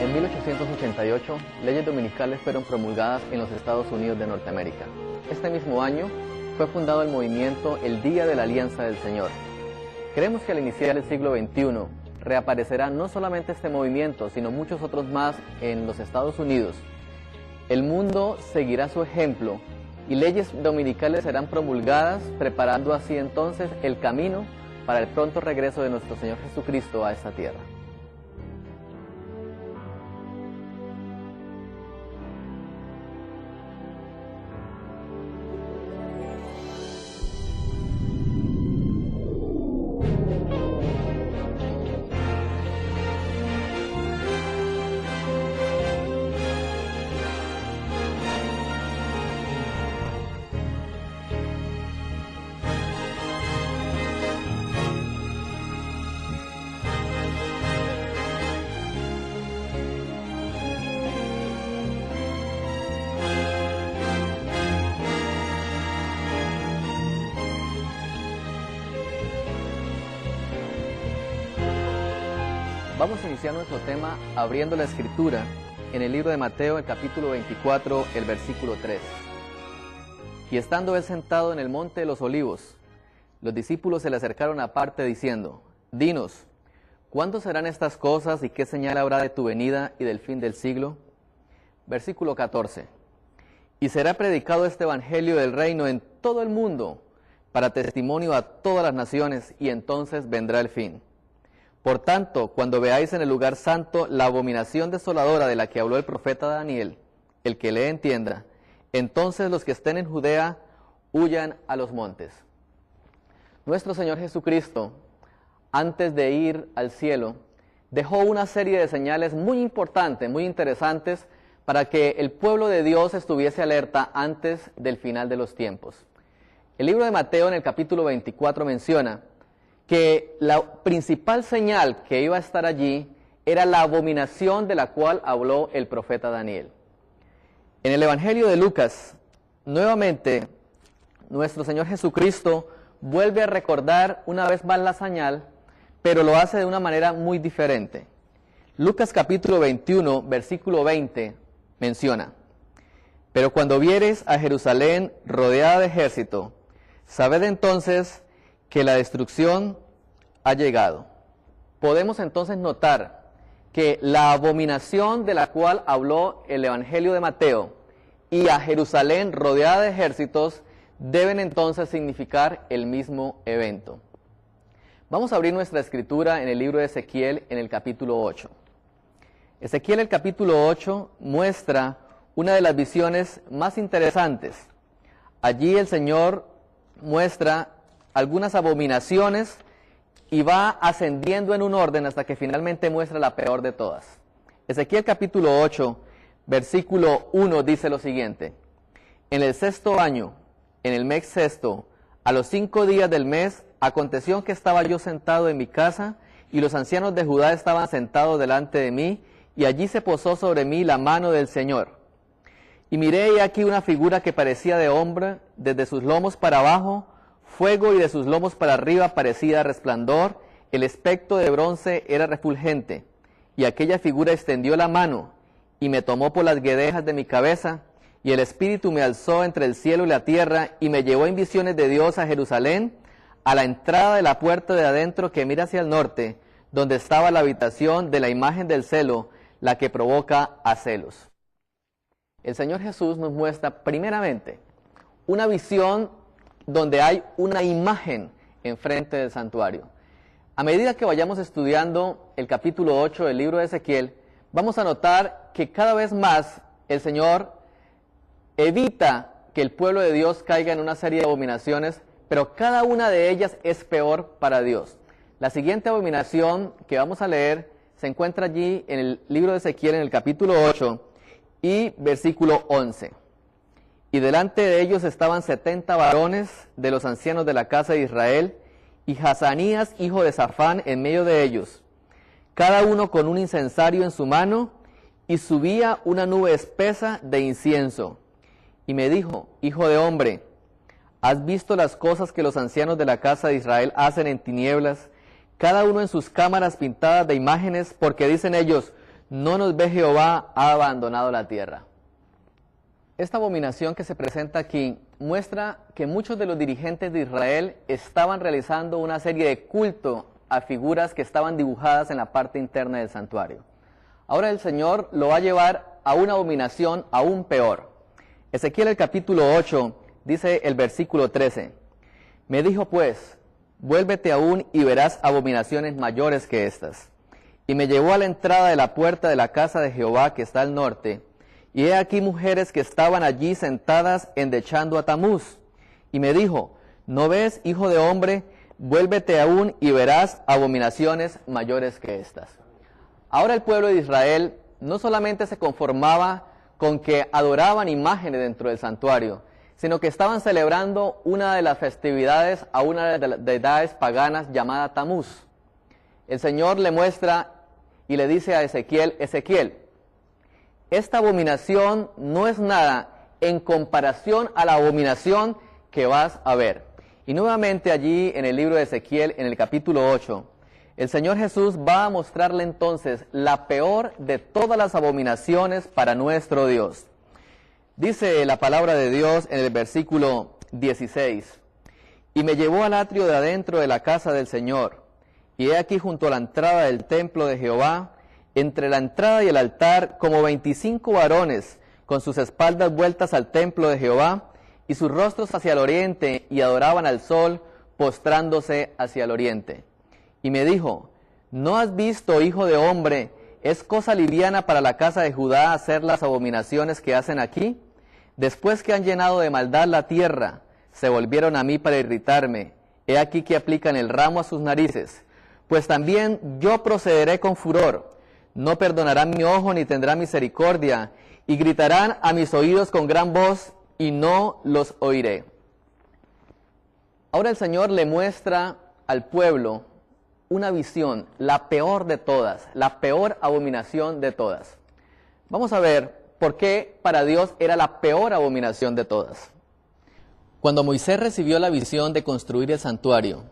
En 1888, leyes dominicales fueron promulgadas en los Estados Unidos de Norteamérica. Este mismo año fue fundado el movimiento El Día de la Alianza del Señor. Creemos que al iniciar el siglo XXI reaparecerá no solamente este movimiento, sino muchos otros más en los Estados Unidos. El mundo seguirá su ejemplo y leyes dominicales serán promulgadas, preparando así entonces el camino para el pronto regreso de nuestro Señor Jesucristo a esta tierra. Vamos a iniciar nuestro tema abriendo la Escritura en el libro de Mateo, el capítulo 24, el versículo 3. Y estando él sentado en el monte de los olivos, los discípulos se le acercaron aparte diciendo: Dinos, ¿cuándo serán estas cosas y qué señal habrá de tu venida y del fin del siglo? Versículo 14. Y será predicado este evangelio del reino en todo el mundo, para testimonio a todas las naciones, y entonces vendrá el fin. Por tanto, cuando veáis en el lugar santo la abominación desoladora de la que habló el profeta Daniel, el que lee entienda, entonces los que estén en Judea huyan a los montes. Nuestro Señor Jesucristo, antes de ir al cielo, dejó una serie de señales muy importantes, muy interesantes, para que el pueblo de Dios estuviese alerta antes del final de los tiempos. El libro de Mateo en el capítulo 24 menciona que la principal señal que iba a estar allí era la abominación de la cual habló el profeta Daniel. En el Evangelio de Lucas, nuevamente, nuestro Señor Jesucristo vuelve a recordar una vez más la señal, pero lo hace de una manera muy diferente. Lucas capítulo 21, versículo 20, menciona: Pero cuando viereis a Jerusalén rodeada de ejército, sabed entonces que la destrucción ha llegado. Podemos entonces notar que la abominación de la cual habló el Evangelio de Mateo y a Jerusalén rodeada de ejércitos deben entonces significar el mismo evento. Vamos a abrir nuestra escritura en el libro de Ezequiel en el capítulo 8. Ezequiel el capítulo 8 muestra una de las visiones más interesantes. Allí el Señor muestra algunas abominaciones y va ascendiendo en un orden hasta que finalmente muestra la peor de todas. Ezequiel capítulo 8, versículo 1 dice lo siguiente: En el 6º año, en el mes 6º, a los 5 días del mes, aconteció que estaba yo sentado en mi casa, y los ancianos de Judá estaban sentados delante de mí, y allí se posó sobre mí la mano del Señor. Y miré y aquí una figura que parecía de hombre, desde sus lomos para abajo, fuego, y de sus lomos para arriba parecía resplandor, el espectro de bronce era refulgente, y aquella figura extendió la mano, y me tomó por las guedejas de mi cabeza, y el Espíritu me alzó entre el cielo y la tierra, y me llevó en visiones de Dios a Jerusalén, a la entrada de la puerta de adentro que mira hacia el norte, donde estaba la habitación de la imagen del celo, la que provoca a celos. El Señor Jesús nos muestra primeramente una visión donde hay una imagen enfrente del santuario. A medida que vayamos estudiando el capítulo 8 del libro de Ezequiel, vamos a notar que cada vez más el Señor evita que el pueblo de Dios caiga en una serie de abominaciones, pero cada una de ellas es peor para Dios. La siguiente abominación que vamos a leer se encuentra allí en el libro de Ezequiel en el capítulo 8 y versículo 11. Y delante de ellos estaban 70 varones de los ancianos de la casa de Israel, y Hazanías, hijo de Safán, en medio de ellos, cada uno con un incensario en su mano, y subía una nube espesa de incienso. Y me dijo: Hijo de hombre, ¿has visto las cosas que los ancianos de la casa de Israel hacen en tinieblas, cada uno en sus cámaras pintadas de imágenes? Porque dicen ellos: no nos ve Jehová, ha abandonado la tierra. Esta abominación que se presenta aquí muestra que muchos de los dirigentes de Israel estaban realizando una serie de culto a figuras que estaban dibujadas en la parte interna del santuario. Ahora el Señor lo va a llevar a una abominación aún peor. Ezequiel el capítulo 8 dice el versículo 13, me dijo pues, vuélvete aún y verás abominaciones mayores que estas. Y me llevó a la entrada de la puerta de la casa de Jehová que está al norte, y he aquí mujeres que estaban allí sentadas endechando a Tamuz. Y me dijo, ¿no ves, hijo de hombre? Vuélvete aún y verás abominaciones mayores que estas. Ahora el pueblo de Israel no solamente se conformaba con que adoraban imágenes dentro del santuario, sino que estaban celebrando una de las festividades a una de las deidades paganas llamada Tamuz. El Señor le muestra y le dice a Ezequiel, Ezequiel, esta abominación no es nada en comparación a la abominación que vas a ver. Y nuevamente allí en el libro de Ezequiel, en el capítulo 8, el Señor Jesús va a mostrarle entonces la peor de todas las abominaciones para nuestro Dios. Dice la palabra de Dios en el versículo 16, y me llevó al atrio de adentro de la casa del Señor, y he aquí junto a la entrada del templo de Jehová, entre la entrada y el altar, como 25 varones, con sus espaldas vueltas al templo de Jehová, y sus rostros hacia el oriente, y adoraban al sol, postrándose hacia el oriente. Y me dijo, ¿no has visto, hijo de hombre, es cosa liviana para la casa de Judá hacer las abominaciones que hacen aquí? Después que han llenado de maldad la tierra, se volvieron a mí para irritarme. He aquí que aplican el ramo a sus narices. Pues también yo procederé con furor. No perdonarán mi ojo ni tendrán misericordia, y gritarán a mis oídos con gran voz, y no los oiré. Ahora el Señor le muestra al pueblo una visión, la peor de todas, la peor abominación de todas. Vamos a ver por qué para Dios era la peor abominación de todas. Cuando Moisés recibió la visión de construir el santuario,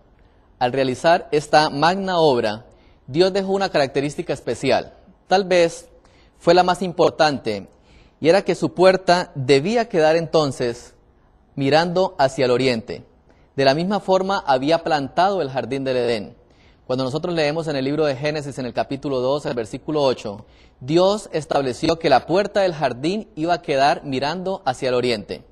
al realizar esta magna obra, Dios dejó una característica especial. Tal vez fue la más importante, y era que su puerta debía quedar entonces mirando hacia el oriente. De la misma forma había plantado el jardín del Edén. Cuando nosotros leemos en el libro de Génesis, en el capítulo 2, el versículo 8, Dios estableció que la puerta del jardín iba a quedar mirando hacia el oriente.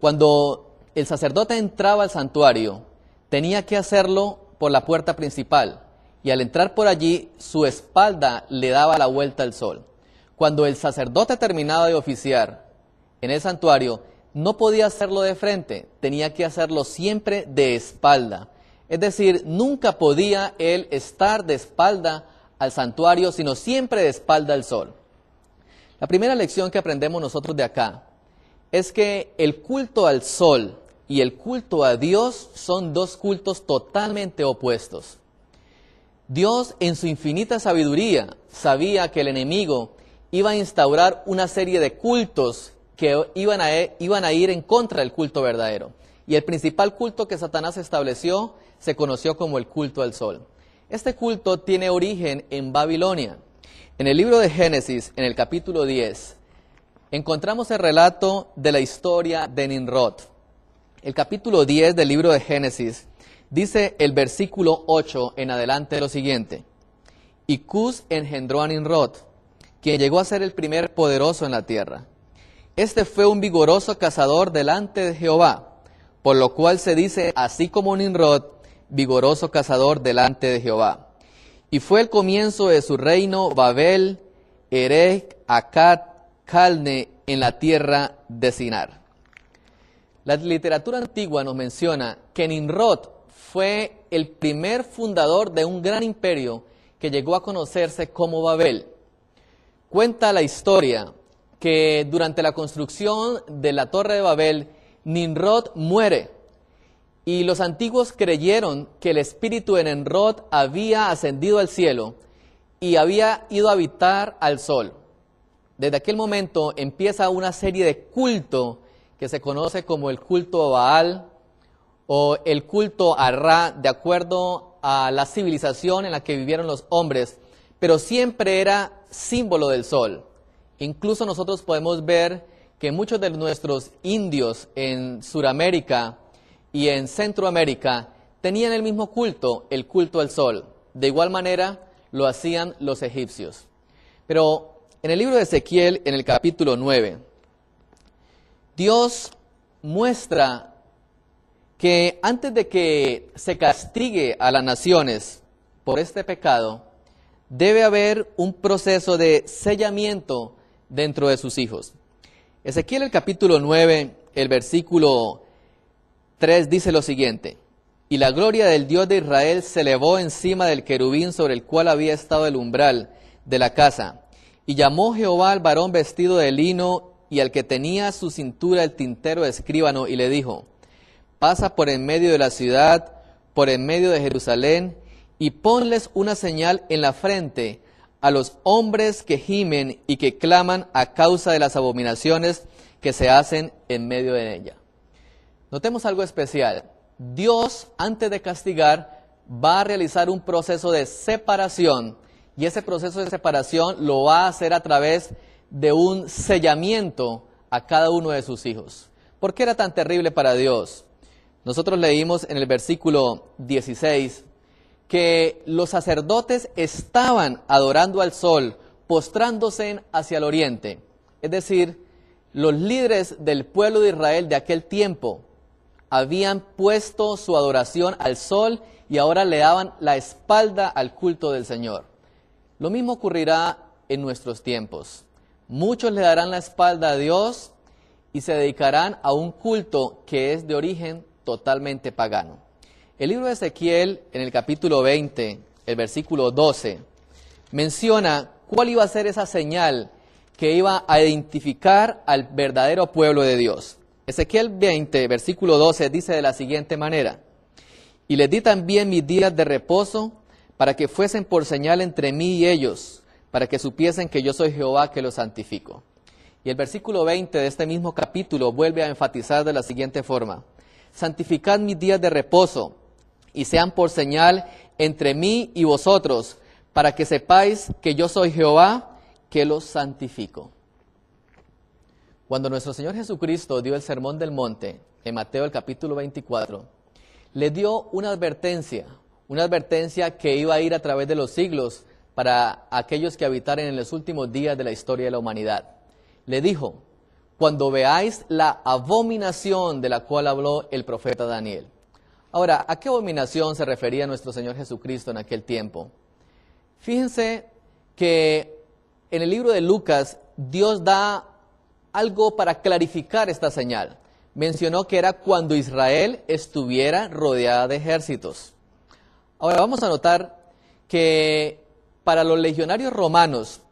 Cuando el sacerdote entraba al santuario, tenía que hacerlo por la puerta principal, y al entrar por allí, su espalda le daba la vuelta al sol. Cuando el sacerdote terminaba de oficiar en el santuario, no podía hacerlo de frente, tenía que hacerlo siempre de espalda. Es decir, nunca podía él estar de espalda al santuario, sino siempre de espalda al sol. La primera lección que aprendemos nosotros de acá es que el culto al sol y el culto a Dios son dos cultos totalmente opuestos. Dios, en su infinita sabiduría, sabía que el enemigo iba a instaurar una serie de cultos que iban a ir en contra del culto verdadero. Y el principal culto que Satanás estableció se conoció como el culto al sol. Este culto tiene origen en Babilonia. En el libro de Génesis, en el capítulo 10, encontramos el relato de la historia de Nimrod. El capítulo 10 del libro de Génesis dice el versículo 8 en adelante lo siguiente. Y Cus engendró a Nimrod, quien llegó a ser el primer poderoso en la tierra. Este fue un vigoroso cazador delante de Jehová, por lo cual se dice, así como Nimrod, vigoroso cazador delante de Jehová. Y fue el comienzo de su reino Babel, Erech, Akkad, Calne, en la tierra de Sinar. La literatura antigua nos menciona que Nimrod fue el primer fundador de un gran imperio que llegó a conocerse como Babel. Cuenta la historia que durante la construcción de la Torre de Babel, Nimrod muere. Y los antiguos creyeron que el espíritu de Nimrod había ascendido al cielo y había ido a habitar al sol. Desde aquel momento empieza una serie de culto que se conoce como el culto a Baal o el culto a Ra, de acuerdo a la civilización en la que vivieron los hombres, pero siempre era símbolo del sol. Incluso nosotros podemos ver que muchos de nuestros indios en Sudamérica y en Centroamérica tenían el mismo culto, el culto al sol. De igual manera lo hacían los egipcios. Pero en el libro de Ezequiel, en el capítulo 9, Dios muestra que antes de que se castigue a las naciones por este pecado, debe haber un proceso de sellamiento dentro de sus hijos. Ezequiel, el capítulo 9, el versículo 3 dice lo siguiente: y la gloria del Dios de Israel se elevó encima del querubín sobre el cual había estado el umbral de la casa. Y llamó Jehová al varón vestido de lino y al que tenía a su cintura el tintero de escribano, y le dijo: pasa por en medio de la ciudad, por en medio de Jerusalén, y ponles una señal en la frente a los hombres que gimen y que claman a causa de las abominaciones que se hacen en medio de ella. Notemos algo especial. Dios, antes de castigar, va a realizar un proceso de separación, y ese proceso de separación lo va a hacer a través de un sellamiento a cada uno de sus hijos. ¿Por qué era tan terrible para Dios? Nosotros leímos en el versículo 16 que los sacerdotes estaban adorando al sol, postrándose hacia el oriente. Es decir, los líderes del pueblo de Israel de aquel tiempo habían puesto su adoración al sol y ahora le daban la espalda al culto del Señor. Lo mismo ocurrirá en nuestros tiempos. Muchos le darán la espalda a Dios y se dedicarán a un culto que es de origen totalmente pagano. El libro de Ezequiel, en el capítulo 20, el versículo 12, menciona cuál iba a ser esa señal que iba a identificar al verdadero pueblo de Dios. Ezequiel 20, versículo 12, dice de la siguiente manera: y les di también mis días de reposo para que fuesen por señal entre mí y ellos, para que supiesen que yo soy Jehová que los santifico. Y el versículo 20 de este mismo capítulo vuelve a enfatizar de la siguiente forma: santificad mis días de reposo, y sean por señal entre mí y vosotros, para que sepáis que yo soy Jehová, que los santifico. Cuando nuestro Señor Jesucristo dio el Sermón del Monte, en Mateo el capítulo 24, le dio una advertencia que iba a ir a través de los siglos para aquellos que habitaran en los últimos días de la historia de la humanidad. Le dijo: cuando veáis la abominación de la cual habló el profeta Daniel. Ahora, ¿a qué abominación se refería nuestro Señor Jesucristo en aquel tiempo? Fíjense que en el libro de Lucas, Dios da algo para clarificar esta señal. Mencionó que era cuando Israel estuviera rodeada de ejércitos. Ahora vamos a notar que para los legionarios romanos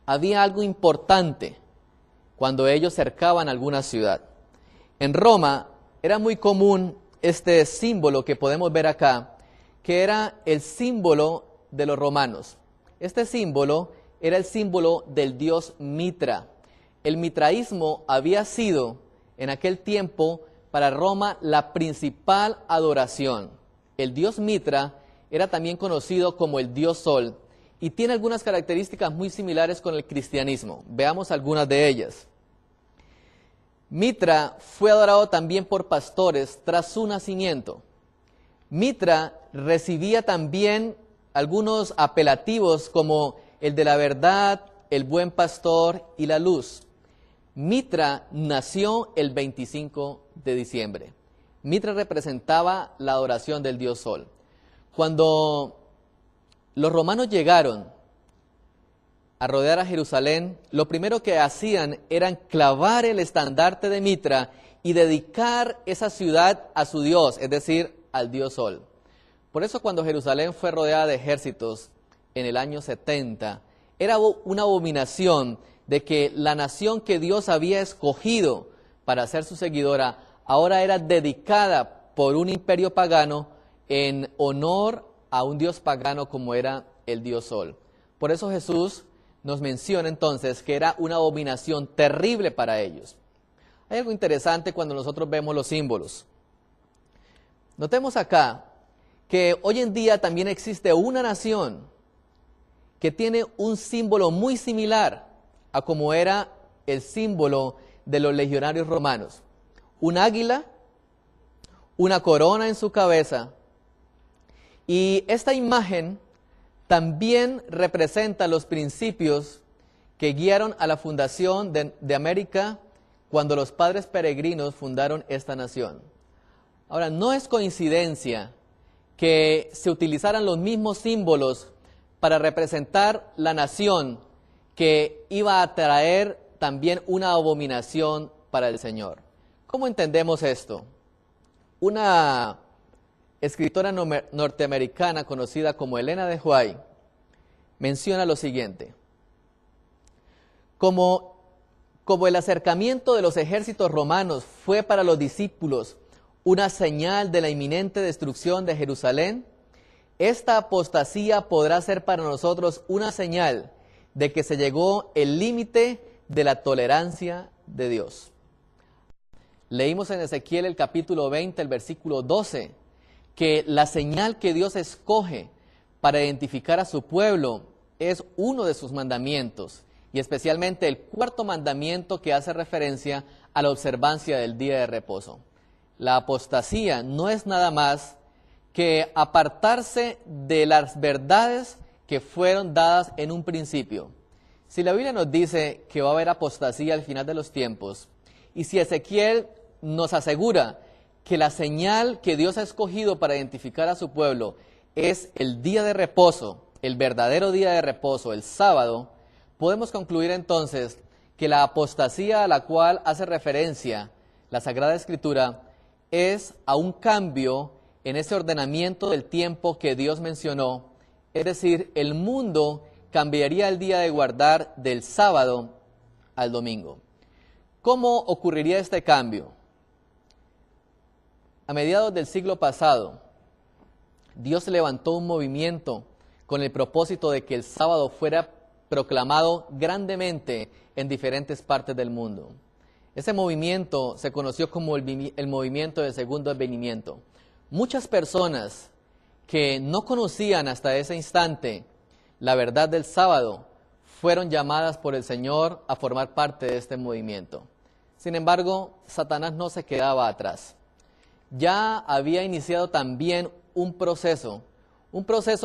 había algo importante cuando ellos cercaban alguna ciudad. En Roma era muy común este símbolo que podemos ver acá, que era el símbolo de los romanos. Este símbolo era el símbolo del dios Mitra. El mitraísmo había sido en aquel tiempo para Roma la principal adoración. El dios Mitra era también conocido como el dios Sol y tiene algunas características muy similares con el cristianismo. Veamos algunas de ellas. Mitra fue adorado también por pastores tras su nacimiento. Mitra recibía también algunos apelativos como el de la verdad, el buen pastor y la luz. Mitra nació el 25 de diciembre. Mitra representaba la adoración del dios Sol. Cuando los romanos llegaron a rodear a Jerusalén, lo primero que hacían era clavar el estandarte de Mitra y dedicar esa ciudad a su dios, es decir, al dios Sol. Por eso cuando Jerusalén fue rodeada de ejércitos en el año 70, era una abominación de que la nación que Dios había escogido para ser su seguidora, ahora era dedicada por un imperio pagano en honor a un dios pagano como era el dios Sol. Por eso Jesús nos menciona entonces que era una abominación terrible para ellos. Hay algo interesante cuando nosotros vemos los símbolos. Notemos acá que hoy en día también existe una nación que tiene un símbolo muy similar a como era el símbolo de los legionarios romanos. Un águila, una corona en su cabeza, y esta imagen también representa los principios que guiaron a la fundación de América cuando los padres peregrinos fundaron esta nación. Ahora, no es coincidencia que se utilizaran los mismos símbolos para representar la nación que iba a traer también una abominación para el Señor. ¿Cómo entendemos esto? Una escritora norteamericana conocida como Elena de White menciona lo siguiente: como el acercamiento de los ejércitos romanos fue para los discípulos una señal de la inminente destrucción de Jerusalén, esta apostasía podrá ser para nosotros una señal de que se llegó el límite de la tolerancia de Dios. Leímos en Ezequiel el capítulo 20, el versículo 12, que la señal que Dios escoge para identificar a su pueblo es uno de sus mandamientos, y especialmente el cuarto mandamiento, que hace referencia a la observancia del día de reposo. La apostasía no es nada más que apartarse de las verdades que fueron dadas en un principio. Si la Biblia nos dice que va a haber apostasía al final de los tiempos, y si Ezequiel nos asegura que la señal que Dios ha escogido para identificar a su pueblo es el día de reposo, el verdadero día de reposo, el sábado, podemos concluir entonces que la apostasía a la cual hace referencia la Sagrada Escritura es a un cambio en ese ordenamiento del tiempo que Dios mencionó, es decir, el mundo cambiaría el día de guardar del sábado al domingo. ¿Cómo ocurriría este cambio? A mediados del siglo pasado, Dios levantó un movimiento con el propósito de que el sábado fuera proclamado grandemente en diferentes partes del mundo. Ese movimiento se conoció como el movimiento del segundo advenimiento. Muchas personas que no conocían hasta ese instante la verdad del sábado fueron llamadas por el Señor a formar parte de este movimiento. Sin embargo, Satanás no se quedaba atrás. Ya había iniciado también un proceso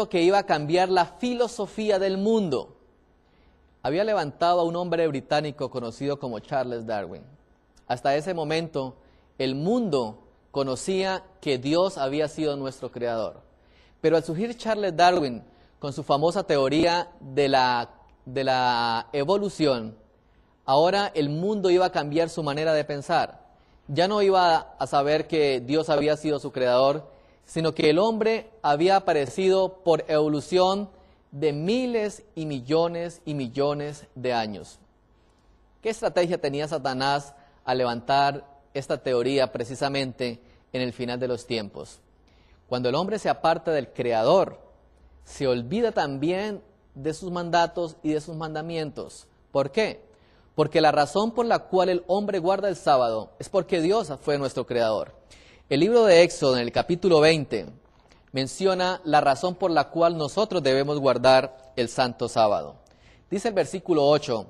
que iba a cambiar la filosofía del mundo. Había levantado a un hombre británico conocido como Charles Darwin. Hasta ese momento, el mundo conocía que Dios había sido nuestro creador. Pero al surgir Charles Darwin con su famosa teoría de la evolución, ahora el mundo iba a cambiar su manera de pensar. Ya no iba a saber que Dios había sido su creador, sino que el hombre había aparecido por evolución de miles y millones de años. ¿Qué estrategia tenía Satanás al levantar esta teoría precisamente en el final de los tiempos? Cuando el hombre se aparta del Creador, se olvida también de sus mandatos y de sus mandamientos. ¿Por qué? Porque la razón por la cual el hombre guarda el sábado es porque Dios fue nuestro Creador. El libro de Éxodo, en el capítulo 20, menciona la razón por la cual nosotros debemos guardar el santo sábado. Dice el versículo 8,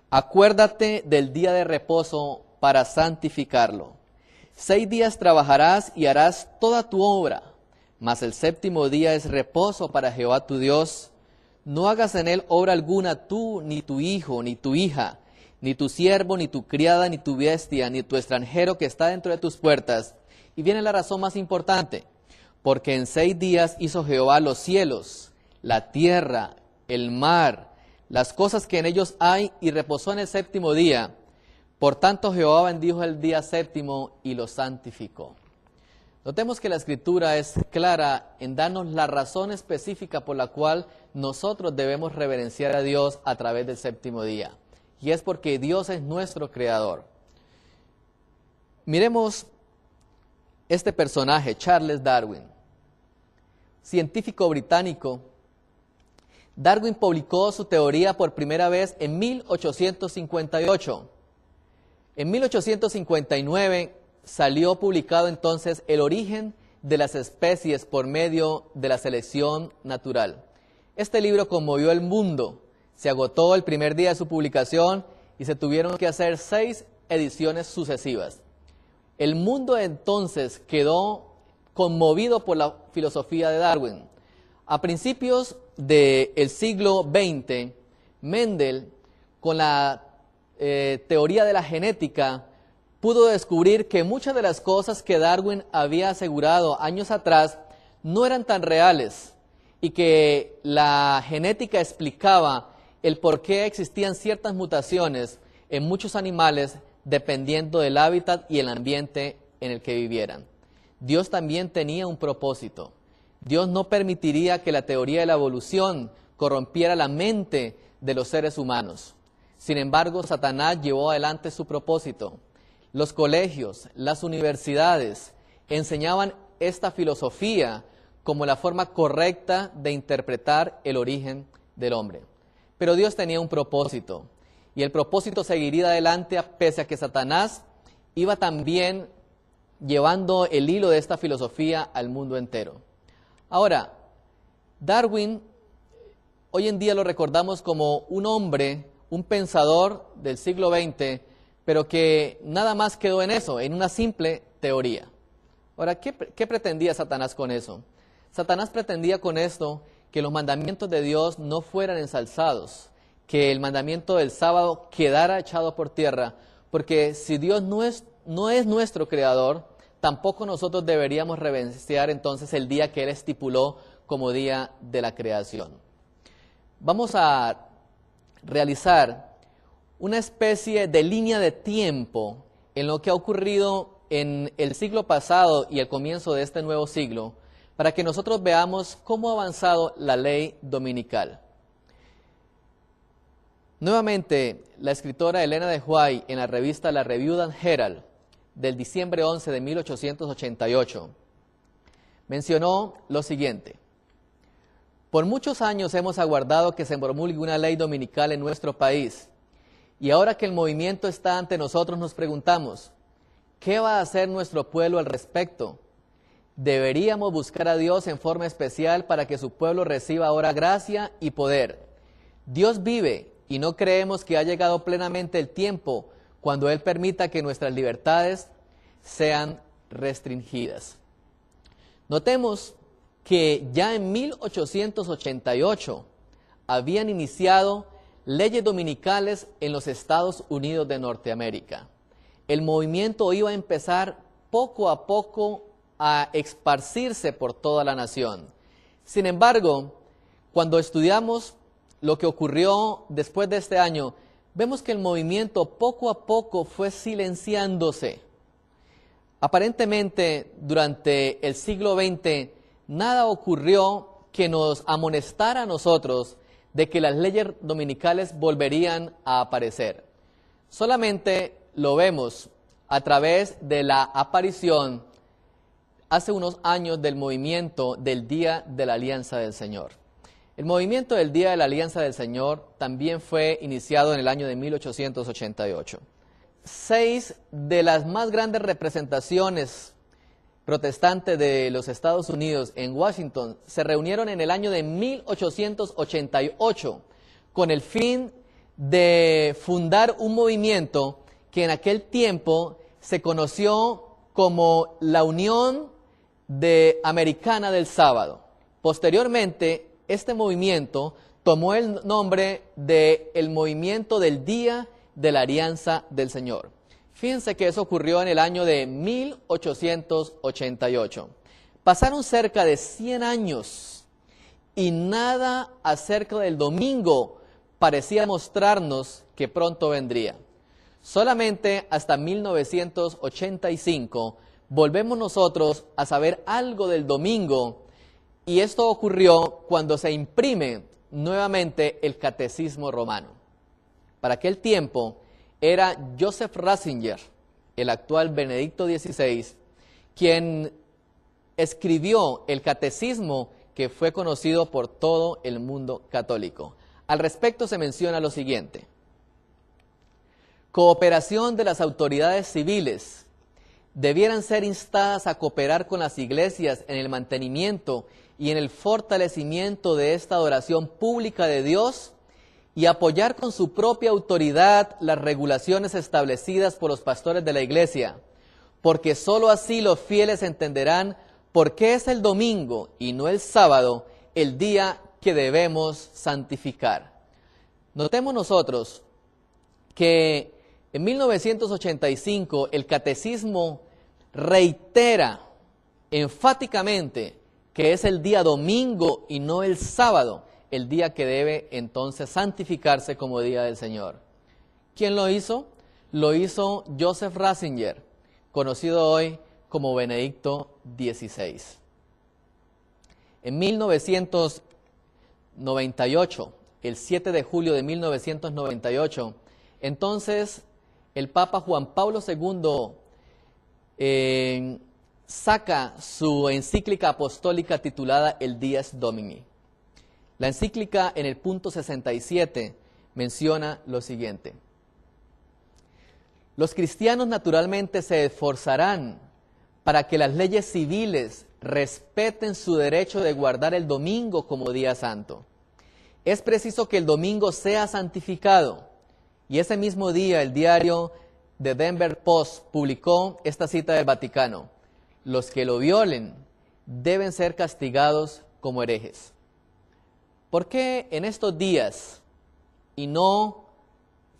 acuérdate del día de reposo para santificarlo. 6 días trabajarás y harás toda tu obra, mas el séptimo día es reposo para Jehová tu Dios. No hagas en él obra alguna tú, ni tu hijo, ni tu hija, ni tu siervo, ni tu criada, ni tu bestia, ni tu extranjero que está dentro de tus puertas. Y viene la razón más importante, porque en 6 días hizo Jehová los cielos, la tierra, el mar, las cosas que en ellos hay, y reposó en el séptimo día. Por tanto Jehová bendijo el día séptimo y lo santificó. Notemos que la Escritura es clara en darnos la razón específica por la cual nosotros debemos reverenciar a Dios a través del séptimo día. Y es porque Dios es nuestro Creador. Miremos este personaje, Charles Darwin, científico británico. Darwin publicó su teoría por primera vez en 1858. En 1859 salió publicado entonces El origen de las especies por medio de la selección natural. Este libro conmovió el mundo. Se agotó el primer día de su publicación y se tuvieron que hacer 6 ediciones sucesivas. El mundo entonces quedó conmovido por la filosofía de Darwin. A principios del siglo XX, Mendel, con la teoría de la genética, pudo descubrir que muchas de las cosas que Darwin había asegurado años atrás no eran tan reales y que la genética explicaba el por qué existían ciertas mutaciones en muchos animales dependiendo del hábitat y el ambiente en el que vivieran. Dios también tenía un propósito. Dios no permitiría que la teoría de la evolución corrompiera la mente de los seres humanos. Sin embargo, Satanás llevó adelante su propósito. Los colegios, las universidades enseñaban esta filosofía como la forma correcta de interpretar el origen del hombre. Pero Dios tenía un propósito, y el propósito seguiría adelante pese a que Satanás iba también llevando el hilo de esta filosofía al mundo entero. Ahora, Darwin, hoy en día lo recordamos como un hombre, un pensador del siglo XX, pero que nada más quedó en eso, en una simple teoría. Ahora, ¿qué pretendía Satanás con eso? Satanás pretendía con esto que los mandamientos de Dios no fueran ensalzados, que el mandamiento del sábado quedara echado por tierra, porque si Dios no es nuestro creador, tampoco nosotros deberíamos reverenciar entonces el día que Él estipuló como día de la creación. Vamos a realizar una especie de línea de tiempo en lo que ha ocurrido en el siglo pasado y el comienzo de este nuevo siglo, para que nosotros veamos cómo ha avanzado la ley dominical. Nuevamente, la escritora Elena de White, en la revista La Review and Herald, del diciembre 11 de 1888, mencionó lo siguiente: por muchos años hemos aguardado que se promulgue una ley dominical en nuestro país, y ahora que el movimiento está ante nosotros nos preguntamos, ¿qué va a hacer nuestro pueblo al respecto? Deberíamos buscar a Dios en forma especial para que su pueblo reciba ahora gracia y poder. Dios vive y no creemos que ha llegado plenamente el tiempo cuando Él permita que nuestras libertades sean restringidas. Notemos que ya en 1888 habían iniciado leyes dominicales en los Estados Unidos de Norteamérica. El movimiento iba a empezar poco a poco a esparcirse por toda la nación. Sin embargo, cuando estudiamos lo que ocurrió después de este año, vemos que el movimiento poco a poco fue silenciándose. Aparentemente, durante el siglo XX, nada ocurrió que nos amonestara a nosotros de que las leyes dominicales volverían a aparecer. Solamente lo vemos a través de la aparición hace unos años del movimiento del Día de la Alianza del Señor. El movimiento del Día de la Alianza del Señor también fue iniciado en el año de 1888. 6 de las más grandes representaciones protestantes de los Estados Unidos en Washington se reunieron en el año de 1888 con el fin de fundar un movimiento que en aquel tiempo se conoció como la Unión Americana del Sábado. Posteriormente, este movimiento tomó el nombre del movimiento del Día de la Alianza del Señor. Fíjense que eso ocurrió en el año de 1888. Pasaron cerca de 100 años y nada acerca del domingo parecía mostrarnos que pronto vendría. Solamente hasta 1985 volvemos nosotros a saber algo del domingo, y esto ocurrió cuando se imprime nuevamente el Catecismo Romano. Para aquel tiempo era Joseph Ratzinger, el actual Benedicto XVI, quien escribió el Catecismo que fue conocido por todo el mundo católico. Al respecto se menciona lo siguiente: cooperación de las autoridades civiles debieran ser instadas a cooperar con las iglesias en el mantenimiento y en el fortalecimiento de esta adoración pública de Dios y apoyar con su propia autoridad las regulaciones establecidas por los pastores de la iglesia, porque sólo así los fieles entenderán por qué es el domingo y no el sábado el día que debemos santificar. Notemos nosotros que en 1985 el catecismo reitera enfáticamente que es el día domingo y no el sábado, el día que debe entonces santificarse como día del Señor. ¿Quién lo hizo? Lo hizo Joseph Ratzinger, conocido hoy como Benedicto XVI. En 1998, el 7 de julio de 1998, entonces el Papa Juan Pablo II saca su encíclica apostólica titulada El Dies Domini. La encíclica en el punto 67 menciona lo siguiente: los cristianos naturalmente se esforzarán para que las leyes civiles respeten su derecho de guardar el domingo como día santo. Es preciso que el domingo sea santificado, y ese mismo día el diario The Denver Post publicó esta cita del Vaticano: los que lo violen deben ser castigados como herejes. ¿Por qué en estos días y no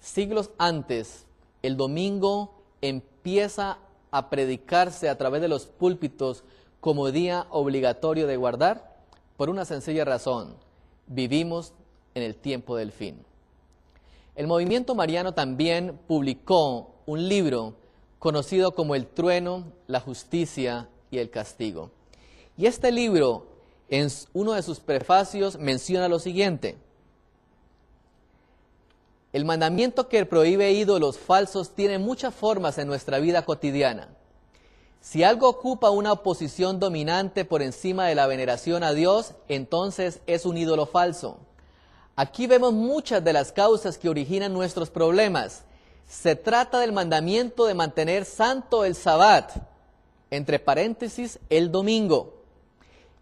siglos antes el domingo empieza a predicarse a través de los púlpitos como día obligatorio de guardar? Por una sencilla razón: vivimos en el tiempo del fin. El movimiento mariano también publicó un libro conocido como El trueno, la justicia y el castigo. Y este libro, en uno de sus prefacios, menciona lo siguiente: el mandamiento que prohíbe ídolos falsos tiene muchas formas en nuestra vida cotidiana. Si algo ocupa una posición dominante por encima de la veneración a Dios, entonces es un ídolo falso. Aquí vemos muchas de las causas que originan nuestros problemas. Se trata del mandamiento de mantener santo el Sabbat, entre paréntesis, el domingo.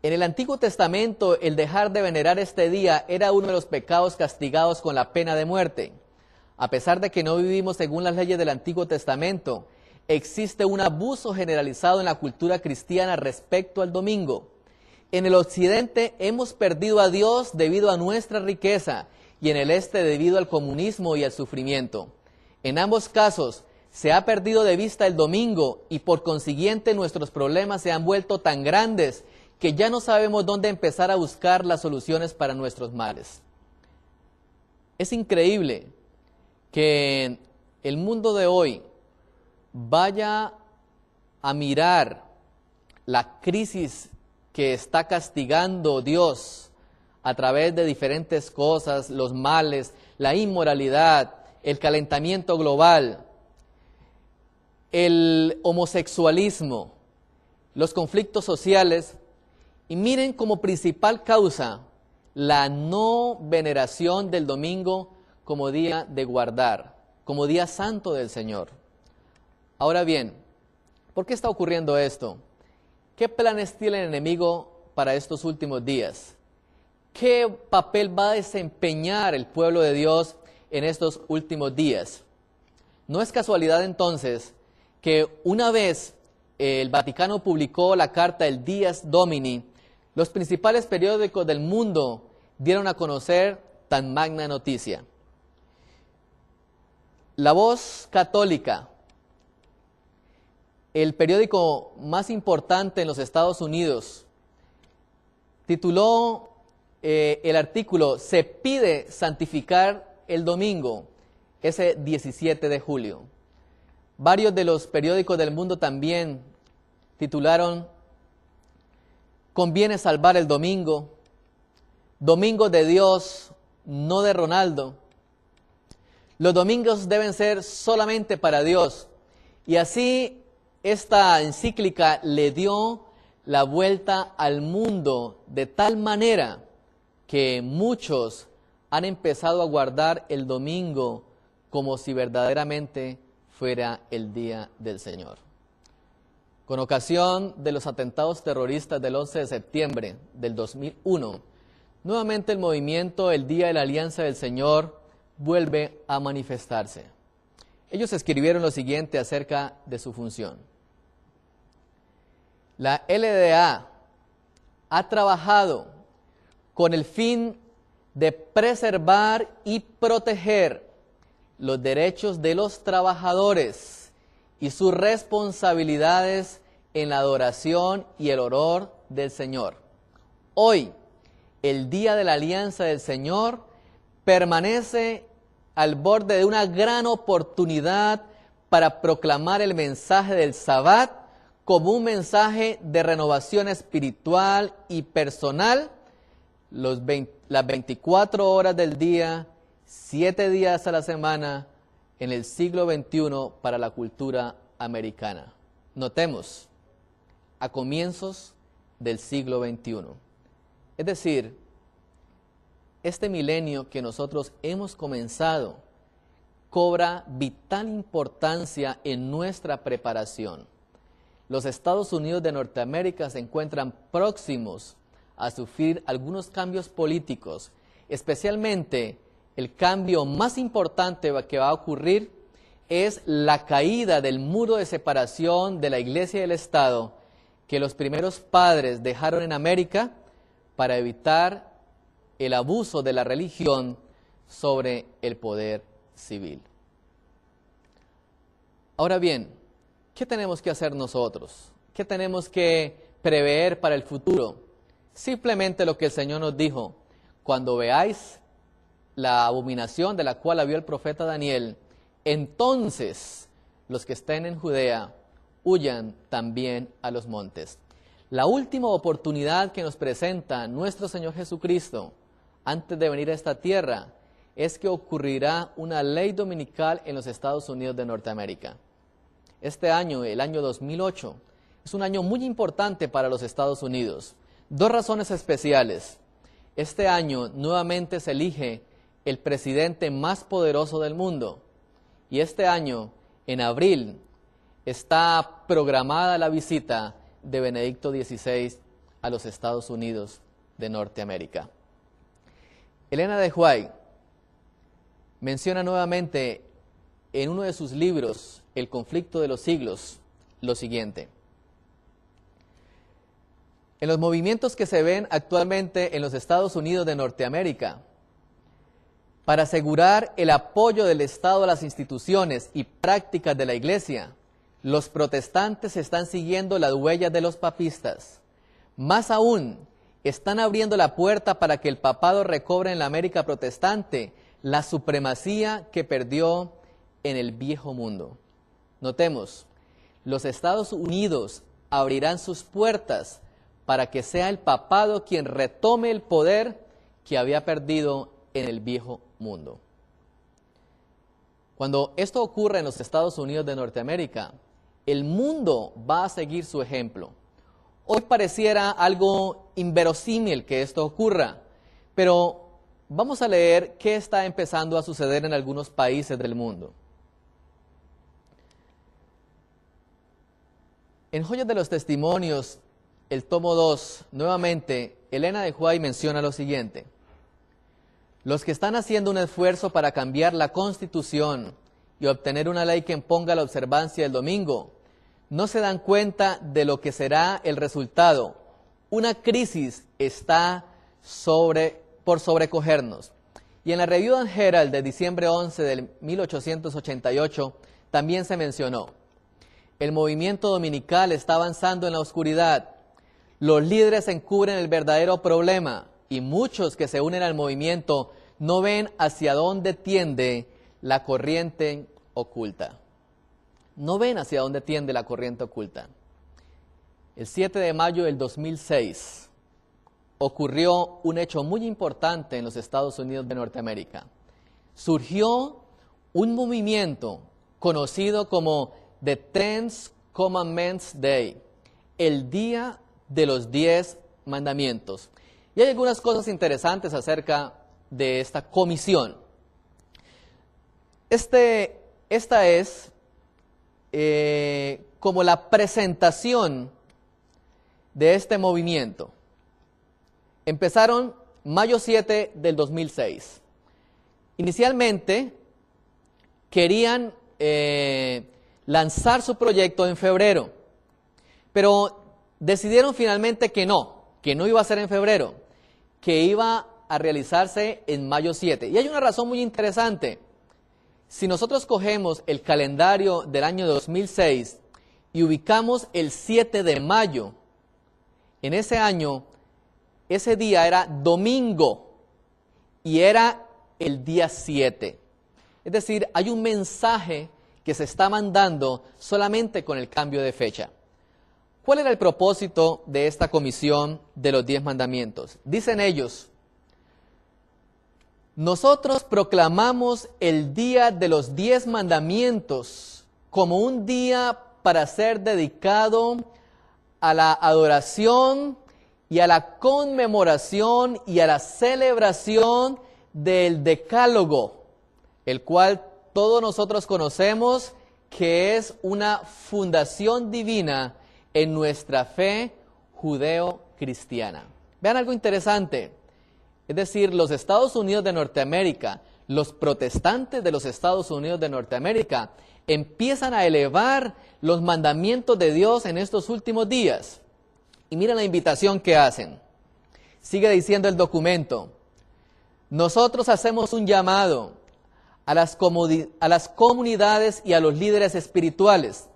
En el Antiguo Testamento, el dejar de venerar este día era uno de los pecados castigados con la pena de muerte. A pesar de que no vivimos según las leyes del Antiguo Testamento, existe un abuso generalizado en la cultura cristiana respecto al domingo. En el occidente hemos perdido a Dios debido a nuestra riqueza y en el este debido al comunismo y al sufrimiento. En ambos casos se ha perdido de vista el domingo y por consiguiente nuestros problemas se han vuelto tan grandes que ya no sabemos dónde empezar a buscar las soluciones para nuestros males. Es increíble que el mundo de hoy vaya a mirar la crisis que está castigando Dios a través de diferentes cosas, los males, la inmoralidad, el calentamiento global, el homosexualismo, los conflictos sociales, y miren como principal causa la no veneración del domingo como día de guardar, como día santo del Señor. Ahora bien, ¿por qué está ocurriendo esto? ¿Qué planes tiene el enemigo para estos últimos días? ¿Qué papel va a desempeñar el pueblo de Dios en estos últimos días? No es casualidad entonces que una vez el Vaticano publicó la carta El Dies Domini, los principales periódicos del mundo dieron a conocer tan magna noticia. La Voz Católica, el periódico más importante en los Estados Unidos, tituló el artículo "Se pide santificar el domingo", ese 17 de julio. Varios de los periódicos del mundo también titularon "Conviene salvar el domingo", "Domingo de Dios, no de Ronaldo", "Los domingos deben ser solamente para Dios". Y así esta encíclica le dio la vuelta al mundo de tal manera que muchos han empezado a guardar el domingo como si verdaderamente fuera el día del Señor. Con ocasión de los atentados terroristas del 11 de septiembre del 2001, nuevamente el movimiento El Día de la Alianza del Señor vuelve a manifestarse. Ellos escribieron lo siguiente acerca de su función. La LDA ha trabajado con el fin de preservar y proteger los derechos de los trabajadores y sus responsabilidades en la adoración y el honor del Señor. Hoy, el Día de la Alianza del Señor permanece al borde de una gran oportunidad para proclamar el mensaje del Sabbat como un mensaje de renovación espiritual y personal, las 24 horas del día, 7 días a la semana, en el siglo XXI para la cultura americana. Notemos, a comienzos del siglo XXI. Es decir, este milenio que nosotros hemos comenzado cobra vital importancia en nuestra preparación. Los Estados Unidos de Norteamérica se encuentran próximos a sufrir algunos cambios políticos, especialmente el cambio más importante que va a ocurrir es la caída del muro de separación de la Iglesia y el Estado que los primeros padres dejaron en América para evitar el abuso de la religión sobre el poder civil. Ahora bien, ¿qué tenemos que hacer nosotros? ¿Qué tenemos que prever para el futuro? Simplemente lo que el Señor nos dijo: cuando veáis la abominación de la cual habló el profeta Daniel, entonces los que estén en Judea huyan también a los montes. La última oportunidad que nos presenta nuestro Señor Jesucristo antes de venir a esta tierra es que ocurrirá una ley dominical en los Estados Unidos de Norteamérica. Este año, el año 2008, es un año muy importante para los Estados Unidos. Dos razones especiales. Este año nuevamente se elige el presidente más poderoso del mundo. Y este año, en abril, está programada la visita de Benedicto XVI a los Estados Unidos de Norteamérica. Elena de White menciona nuevamente en uno de sus libros, El conflicto de los siglos, lo siguiente: en los movimientos que se ven actualmente en los Estados Unidos de Norteamérica, para asegurar el apoyo del Estado a las instituciones y prácticas de la Iglesia, los protestantes están siguiendo las huellas de los papistas. Más aún, están abriendo la puerta para que el papado recobre en la América protestante la supremacía que perdió en el viejo mundo. Notemos, los Estados Unidos abrirán sus puertas para que sea el papado quien retome el poder que había perdido en el viejo mundo. Cuando esto ocurre en los Estados Unidos de Norteamérica, el mundo va a seguir su ejemplo. Hoy pareciera algo inverosímil que esto ocurra, pero vamos a leer qué está empezando a suceder en algunos países del mundo. En Joyas de los Testimonios, el tomo 2, nuevamente, Elena de White menciona lo siguiente: los que están haciendo un esfuerzo para cambiar la Constitución y obtener una ley que imponga la observancia del domingo, no se dan cuenta de lo que será el resultado. Una crisis está por sobrecogernos. Y en la Review and Herald de diciembre 11 de 1888 también se mencionó: el movimiento dominical está avanzando en la oscuridad. Los líderes encubren el verdadero problema y muchos que se unen al movimiento no ven hacia dónde tiende la corriente oculta. No ven hacia dónde tiende la corriente oculta. El 7 de mayo del 2006 ocurrió un hecho muy importante en los Estados Unidos de Norteamérica. Surgió un movimiento conocido como The Ten Commandments Day, el Día de los 10 Mandamientos. Y hay algunas cosas interesantes acerca de esta comisión. Esta es como la presentación de este movimiento. Empezaron mayo 7 del 2006. Inicialmente querían lanzar su proyecto en febrero, pero decidieron finalmente que no iba a ser en febrero, que iba a realizarse en mayo 7. Y hay una razón muy interesante. Si nosotros cogemos el calendario del año 2006 y ubicamos el 7 de mayo, en ese año, ese día era domingo y era el día 7. Es decir, hay un mensaje que se está mandando solamente con el cambio de fecha. ¿Cuál era el propósito de esta comisión de los 10 mandamientos? Dicen ellos: nosotros proclamamos el día de los 10 mandamientos como un día para ser dedicado a la adoración y a la conmemoración y a la celebración del Decálogo, el cual todos nosotros conocemos que es una fundación divina en nuestra fe judeo-cristiana. Vean algo interesante. Es decir, los Estados Unidos de Norteamérica, los protestantes de los Estados Unidos de Norteamérica, empiezan a elevar los mandamientos de Dios en estos últimos días. Y miren la invitación que hacen. Sigue diciendo el documento: nosotros hacemos un llamado a las comunidades y a los líderes espirituales,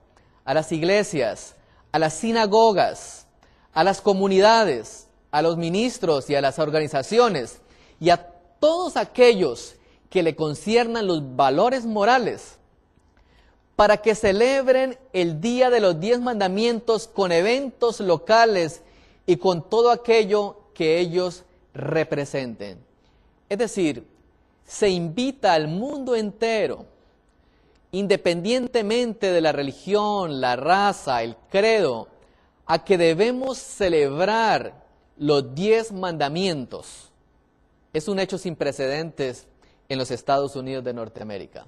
a las iglesias, a las sinagogas, a las comunidades, a los ministros y a las organizaciones y a todos aquellos que le conciernan los valores morales, para que celebren el Día de los 10 Mandamientos con eventos locales y con todo aquello que ellos representen. Es decir, se invita al mundo entero, independientemente de la religión, la raza, el credo, a que debemos celebrar los 10 mandamientos. Es un hecho sin precedentes en los Estados Unidos de Norteamérica.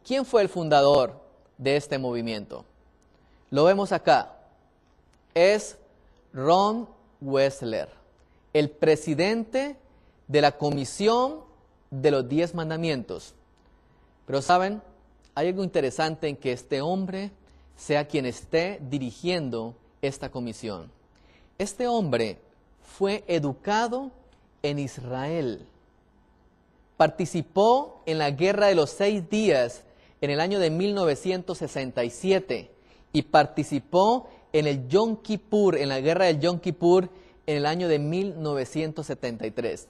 ¿Quién fue el fundador de este movimiento? Lo vemos acá. Es Ron Wessler, el presidente de la Comisión de los 10 Mandamientos. Pero ¿saben? Hay algo interesante en que este hombre sea quien esté dirigiendo esta comisión. Este hombre fue educado en Israel. Participó en la Guerra de los 6 días en el año de 1967 y participó en el Yom Kippur, en la Guerra del Yom Kippur en el año de 1973.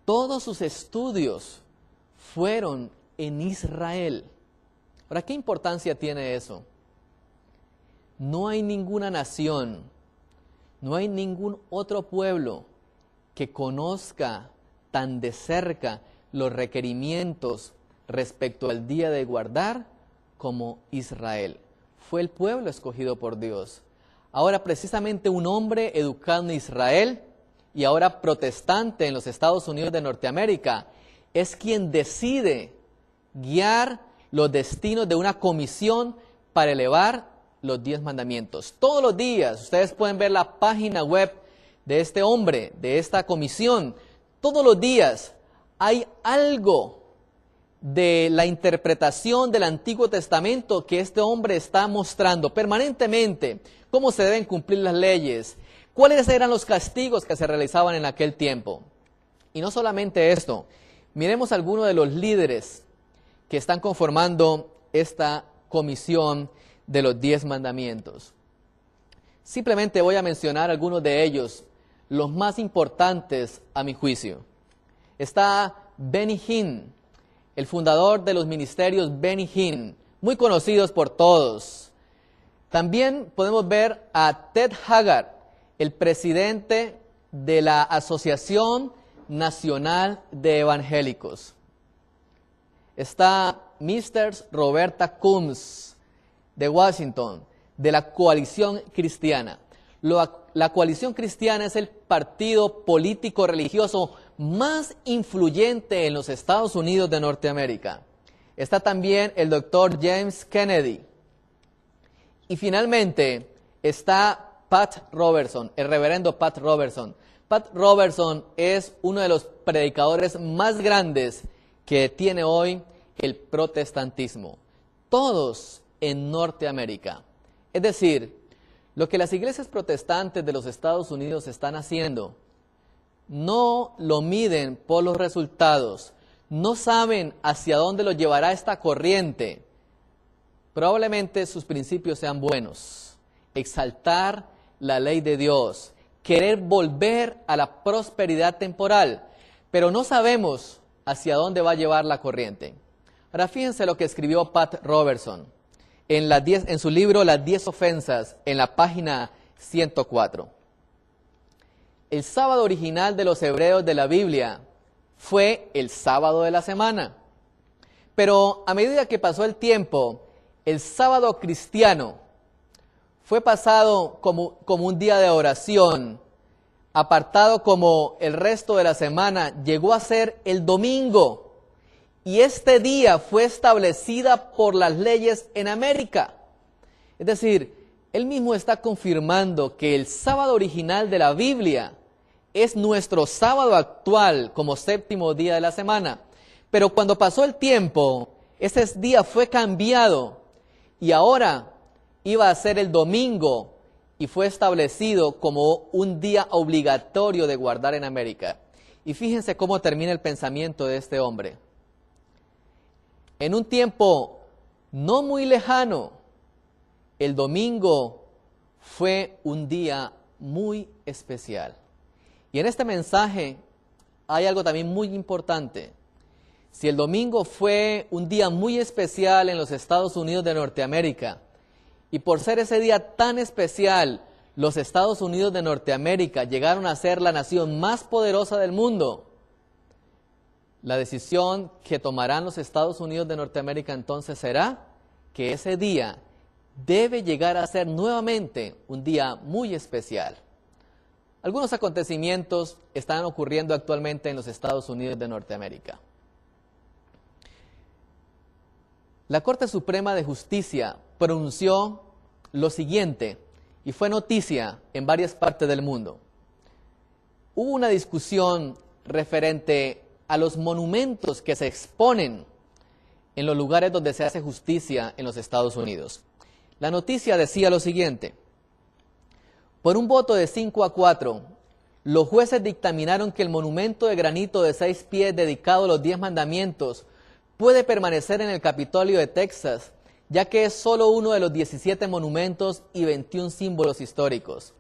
Todos sus estudios fueron en Israel. Ahora, ¿qué importancia tiene eso? No hay ninguna nación, no hay ningún otro pueblo que conozca tan de cerca los requerimientos respecto al día de guardar como Israel. Fue el pueblo escogido por Dios. Ahora precisamente un hombre educado en Israel y ahora protestante en los Estados Unidos de Norteamérica es quien decide guiar los destinos de una comisión para elevar los 10 mandamientos. Todos los días, ustedes pueden ver la página web de este hombre, de esta comisión. Todos los días hay algo de la interpretación del Antiguo Testamento que este hombre está mostrando permanentemente, cómo se deben cumplir las leyes, cuáles eran los castigos que se realizaban en aquel tiempo. Y no solamente esto, miremos algunos de los líderes que están conformando esta comisión de los 10 mandamientos. Simplemente voy a mencionar algunos de ellos, los más importantes a mi juicio. Está Benny Hinn, el fundador de los ministerios Benny Hinn, muy conocidos por todos. También podemos ver a Ted Haggard, el presidente de la Asociación Nacional de Evangélicos. Está Mr. Roberta Combs, de Washington, de la Coalición Cristiana. La Coalición Cristiana es el partido político religioso más influyente en los Estados Unidos de Norteamérica. Está también el doctor James Kennedy, Y finalmente está Pat Robertson, el reverendo Pat Robertson. Pat Robertson es uno de los predicadores más grandes que tiene hoy el protestantismo. Todos en Norteamérica. Es decir, lo que las iglesias protestantes de los Estados Unidos están haciendo, no lo miden por los resultados, no saben hacia dónde lo llevará esta corriente. Probablemente sus principios sean buenos. Exaltar la ley de Dios, querer volver a la prosperidad temporal, pero no sabemos hacia dónde va a llevar la corriente. Ahora fíjense lo que escribió Pat Robertson en su libro Las 10 ofensas, en la página 104. El sábado original de los hebreos de la Biblia fue el sábado de la semana. Pero a medida que pasó el tiempo, el sábado cristiano fue pasado como un día de oración, apartado como el resto de la semana, llegó a ser el domingo. Y este día fue establecida por las leyes en América. Es decir, él mismo está confirmando que el sábado original de la Biblia es nuestro sábado actual como séptimo día de la semana. Pero cuando pasó el tiempo, ese día fue cambiado y ahora iba a ser el domingo y fue establecido como un día obligatorio de guardar en América. Y fíjense cómo termina el pensamiento de este hombre. En un tiempo no muy lejano, el domingo fue un día muy especial. Y en este mensaje hay algo también muy importante. Si el domingo fue un día muy especial en los Estados Unidos de Norteamérica, y por ser ese día tan especial, los Estados Unidos de Norteamérica llegaron a ser la nación más poderosa del mundo, la decisión que tomarán los Estados Unidos de Norteamérica entonces será que ese día debe llegar a ser nuevamente un día muy especial. Algunos acontecimientos están ocurriendo actualmente en los Estados Unidos de Norteamérica. La Corte Suprema de Justicia pronunció lo siguiente y fue noticia en varias partes del mundo. Hubo una discusión referente a los monumentos que se exponen en los lugares donde se hace justicia en los Estados Unidos. La noticia decía lo siguiente: por un voto de 5-4, los jueces dictaminaron que el monumento de granito de 6 pies dedicado a los 10 mandamientos puede permanecer en el Capitolio de Texas, ya que es solo uno de los 17 monumentos y 21 símbolos históricos.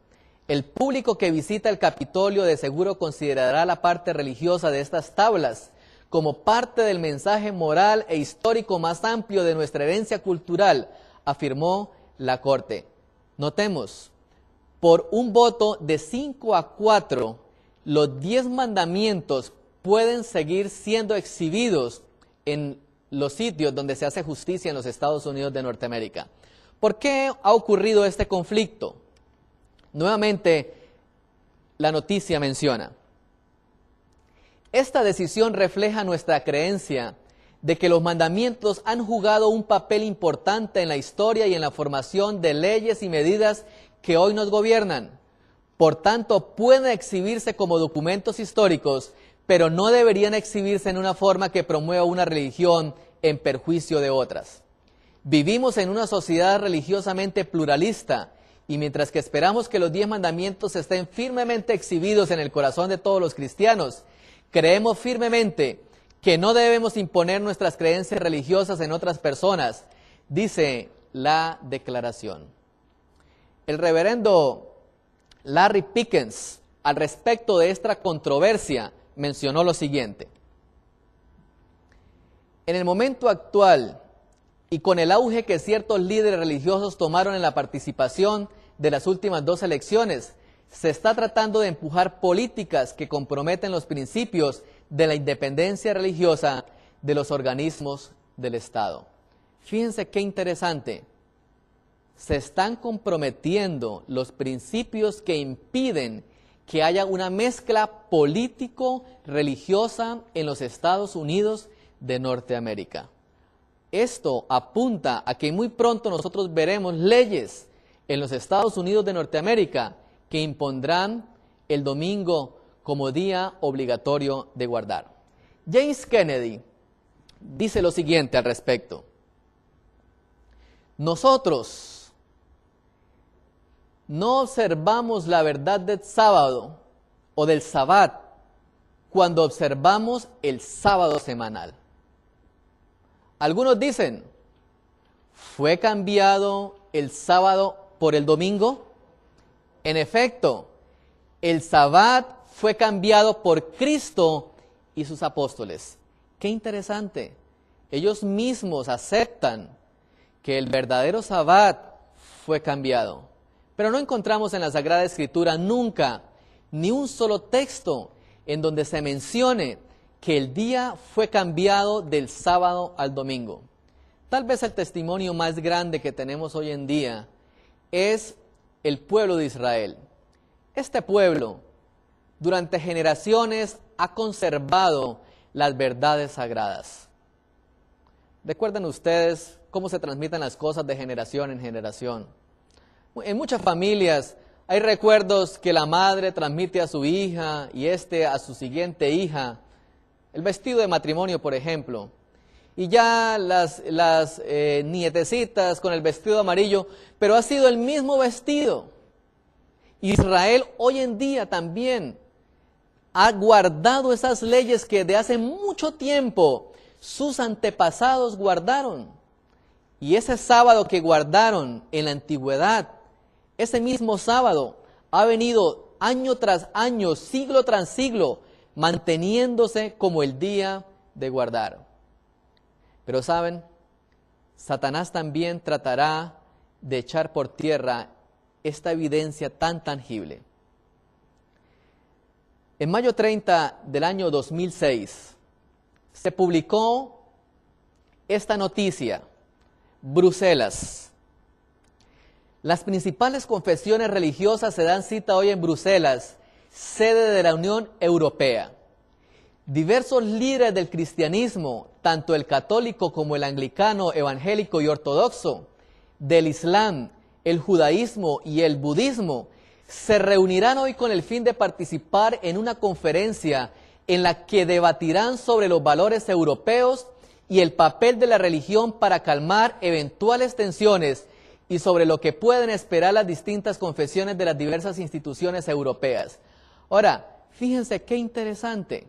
El público que visita el Capitolio de seguro considerará la parte religiosa de estas tablas como parte del mensaje moral e histórico más amplio de nuestra herencia cultural, afirmó la Corte. Notemos, por un voto de 5-4, los 10 mandamientos pueden seguir siendo exhibidos en los sitios donde se hace justicia en los Estados Unidos de Norteamérica. ¿Por qué ha ocurrido este conflicto? Nuevamente, la noticia menciona: esta decisión refleja nuestra creencia de que los mandamientos han jugado un papel importante en la historia y en la formación de leyes y medidas que hoy nos gobiernan. Por tanto, pueden exhibirse como documentos históricos, pero no deberían exhibirse en una forma que promueva una religión en perjuicio de otras. Vivimos en una sociedad religiosamente pluralista, y mientras que esperamos que los 10 mandamientos estén firmemente exhibidos en el corazón de todos los cristianos, creemos firmemente que no debemos imponer nuestras creencias religiosas en otras personas, dice la declaración. El reverendo Larry Pickens, al respecto de esta controversia, mencionó lo siguiente: en el momento actual, y con el auge que ciertos líderes religiosos tomaron en la participación de las últimas 2 elecciones, se está tratando de empujar políticas que comprometen los principios de la independencia religiosa de los organismos del Estado. Fíjense qué interesante. Se están comprometiendo los principios que impiden que haya una mezcla político-religiosa en los Estados Unidos de Norteamérica. esto apunta a que muy pronto nosotros veremos leyes en los Estados Unidos de Norteamérica que impondrán el domingo como día obligatorio de guardar. James Kennedy dice lo siguiente al respecto: nosotros no observamos la verdad del sábado o del sabbat cuando observamos el sábado semanal. Algunos dicen, ¿fue cambiado el sábado por el domingo? En efecto, el sabbat fue cambiado por Cristo y sus apóstoles. Qué interesante. Ellos mismos aceptan que el verdadero sabbat fue cambiado. Pero no encontramos en la Sagrada Escritura nunca ni un solo texto en donde se mencione que el día fue cambiado del sábado al domingo. Tal vez el testimonio más grande que tenemos hoy en día es el pueblo de Israel. Este pueblo, durante generaciones, ha conservado las verdades sagradas. ¿Recuerdan ustedes cómo se transmiten las cosas de generación en generación? En muchas familias hay recuerdos que la madre transmite a su hija y a su siguiente hija. El vestido de matrimonio, por ejemplo. Y ya las nietecitas con el vestido amarillo, pero ha sido el mismo vestido. Israel hoy en día también ha guardado esas leyes que de hace mucho tiempo sus antepasados guardaron. Y ese sábado que guardaron en la antigüedad, ese mismo sábado ha venido año tras año, siglo tras siglo, manteniéndose como el día de guardar. Pero ¿saben? Satanás también tratará de echar por tierra esta evidencia tan tangible. En mayo 30 del año 2006 se publicó esta noticia: Bruselas. Las principales confesiones religiosas se dan cita hoy en Bruselas, sede de la Unión Europea. Diversos líderes del cristianismo, tanto el católico como el anglicano, evangélico y ortodoxo, del Islam, el judaísmo y el budismo, se reunirán hoy con el fin de participar en una conferencia en la que debatirán sobre los valores europeos y el papel de la religión para calmar eventuales tensiones y sobre lo que pueden esperar las distintas confesiones de las diversas instituciones europeas. Ahora, fíjense qué interesante.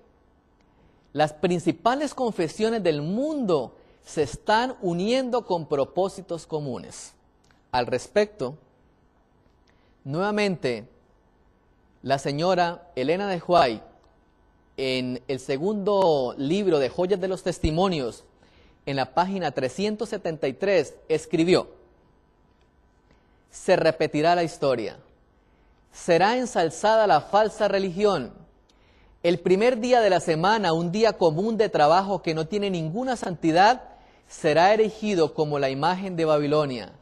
Las principales confesiones del mundo se están uniendo con propósitos comunes. Al respecto, nuevamente, la señora Elena de White, en el segundo libro de Joyas de los Testimonios, en la página 373, escribió: se repetirá la historia, será ensalzada la falsa religión. El primer día de la semana, un día común de trabajo que no tiene ninguna santidad, será erigido como la imagen de Babilonia.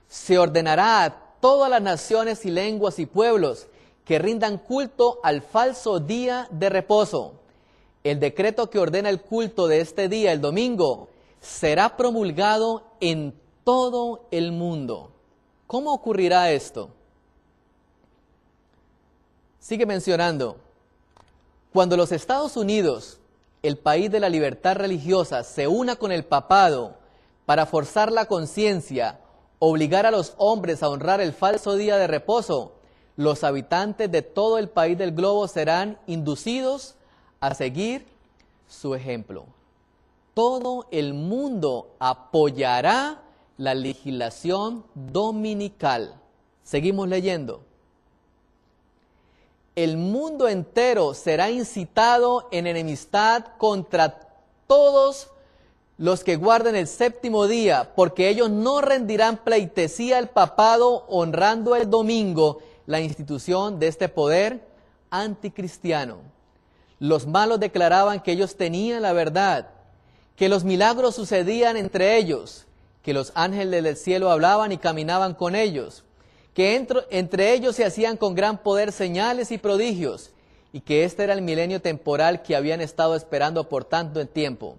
Se ordenará a todas las naciones y lenguas y pueblos que rindan culto al falso día de reposo. El decreto que ordena el culto de este día, el domingo, será promulgado en todo el mundo. ¿Cómo ocurrirá esto? Sigue mencionando: cuando los Estados Unidos, el país de la libertad religiosa, se una con el papado para forzar la conciencia, obligar a los hombres a honrar el falso día de reposo, los habitantes de todo el país del globo serán inducidos a seguir su ejemplo. Todo el mundo apoyará la legislación dominical. Seguimos leyendo. El mundo entero será incitado en enemistad contra todos los que guarden el séptimo día, porque ellos no rendirán pleitesía al papado honrando el domingo, la institución de este poder anticristiano. Los malos declaraban que ellos tenían la verdad, que los milagros sucedían entre ellos, que los ángeles del cielo hablaban y caminaban con ellos, que entre ellos se hacían con gran poder señales y prodigios, y que este era el milenio temporal que habían estado esperando por tanto tiempo.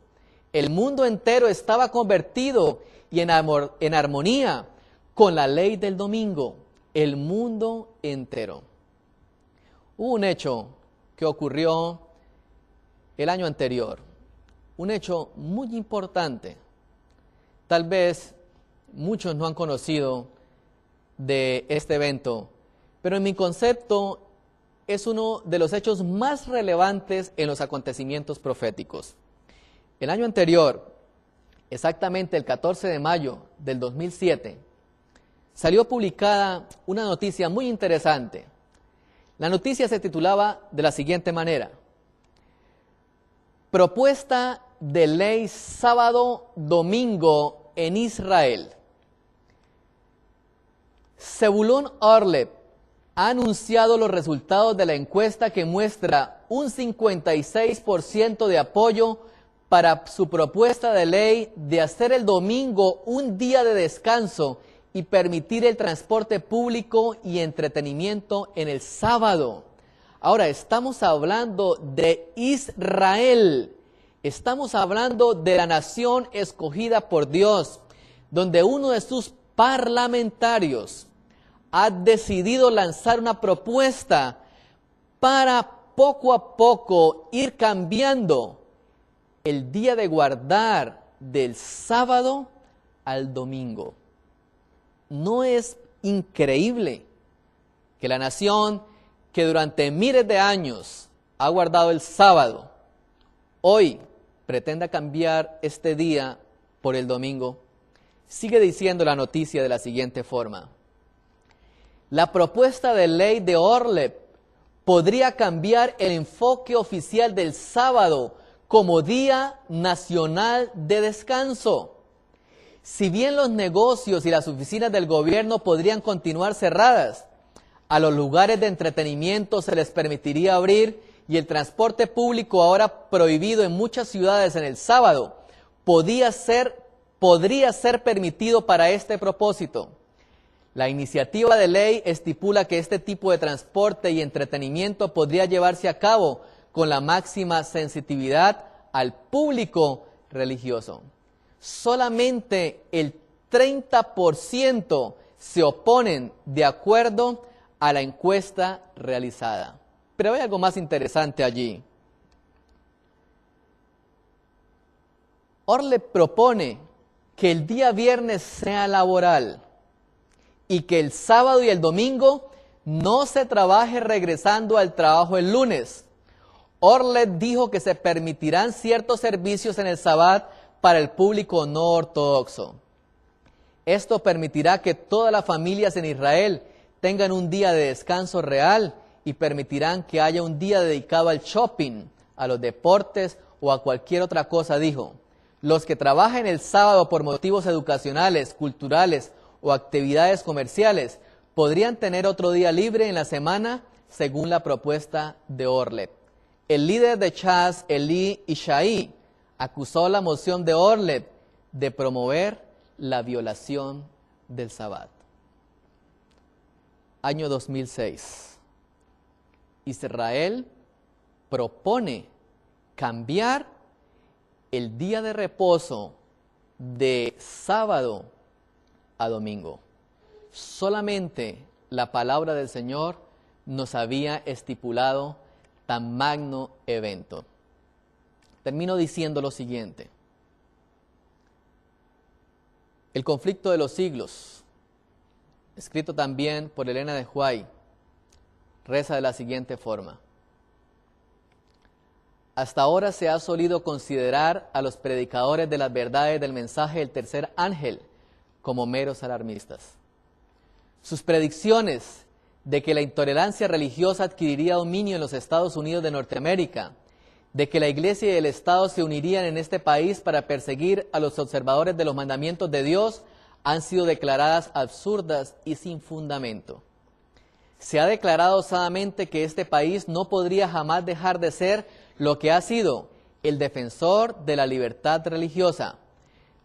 El mundo entero estaba convertido y en armonía con la ley del domingo. El mundo entero. Hubo un hecho que ocurrió el año anterior, un hecho muy importante. Tal vez muchos no han conocido de este evento, pero en mi concepto es uno de los hechos más relevantes en los acontecimientos proféticos. El año anterior, exactamente el 14 de mayo del 2007, salió publicada una noticia muy interesante. La noticia se titulaba de la siguiente manera: Propuesta de ley sábado-domingo en Israel. Zebulón Orlev ha anunciado los resultados de la encuesta que muestra un 56% de apoyo para su propuesta de ley de hacer el domingo un día de descanso y permitir el transporte público y entretenimiento en el sábado. Ahora, estamos hablando de Israel, estamos hablando de la nación escogida por Dios, donde uno de sus parlamentarios ha decidido lanzar una propuesta para poco a poco ir cambiando el día de guardar del sábado al domingo. ¿No es increíble que la nación que durante miles de años ha guardado el sábado, hoy pretenda cambiar este día por el domingo? Sigue diciendo la noticia de la siguiente forma: la propuesta de ley de Orlev podría cambiar el enfoque oficial del sábado como Día Nacional de Descanso. Si bien los negocios y las oficinas del gobierno podrían continuar cerradas, a los lugares de entretenimiento se les permitiría abrir y el transporte público, ahora prohibido en muchas ciudades en el sábado, podría ser permitido para este propósito. La iniciativa de ley estipula que este tipo de transporte y entretenimiento podría llevarse a cabo con la máxima sensitividad al público religioso. Solamente el 30% se oponen de acuerdo a la encuesta realizada. Pero hay algo más interesante allí. Orlev propone que el día viernes sea laboral y que el sábado y el domingo no se trabaje regresando al trabajo el lunes. Orlev dijo que se permitirán ciertos servicios en el Sabbat para el público no ortodoxo. Esto permitirá que todas las familias en Israel tengan un día de descanso real y permitirán que haya un día dedicado al shopping, a los deportes o a cualquier otra cosa, dijo. Los que trabajen el sábado por motivos educacionales, culturales o actividades comerciales podrían tener otro día libre en la semana según la propuesta de Orlev. El líder de Chas, Eli Ishai, acusó la moción de Orlev de promover la violación del Sabbat. Año 2006. Israel propone cambiar el día de reposo de sábado a domingo. Solamente la palabra del Señor nos había estipulado tan magno evento. Termino diciendo lo siguiente: El conflicto de los siglos, escrito también por Elena de White, reza de la siguiente forma: hasta ahora se ha solido considerar a los predicadores de las verdades del mensaje del tercer ángel como meros alarmistas. Sus predicciones de que la intolerancia religiosa adquiriría dominio en los Estados Unidos de Norteamérica, de que la Iglesia y el Estado se unirían en este país para perseguir a los observadores de los mandamientos de Dios, han sido declaradas absurdas y sin fundamento. Se ha declarado osadamente que este país no podría jamás dejar de ser lo que ha sido el defensor de la libertad religiosa.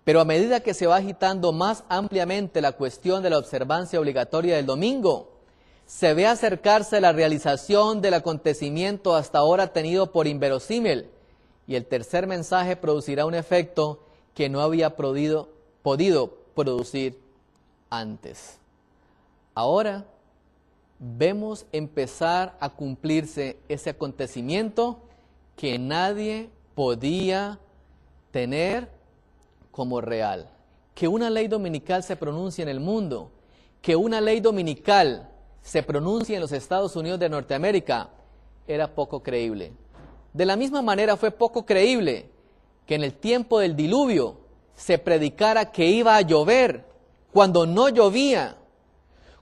Pero a medida que se va agitando más ampliamente la cuestión de la observancia obligatoria del domingo, se ve acercarse la realización del acontecimiento hasta ahora tenido por inverosímil y el tercer mensaje producirá un efecto que no había podido producir antes. Ahora vemos empezar a cumplirse ese acontecimiento que nadie podía tener como real. Que una ley dominical se pronuncie en el mundo, que una ley dominical se pronuncie en los Estados Unidos de Norteamérica, era poco creíble. De la misma manera fue poco creíble que en el tiempo del diluvio se predicara que iba a llover cuando no llovía,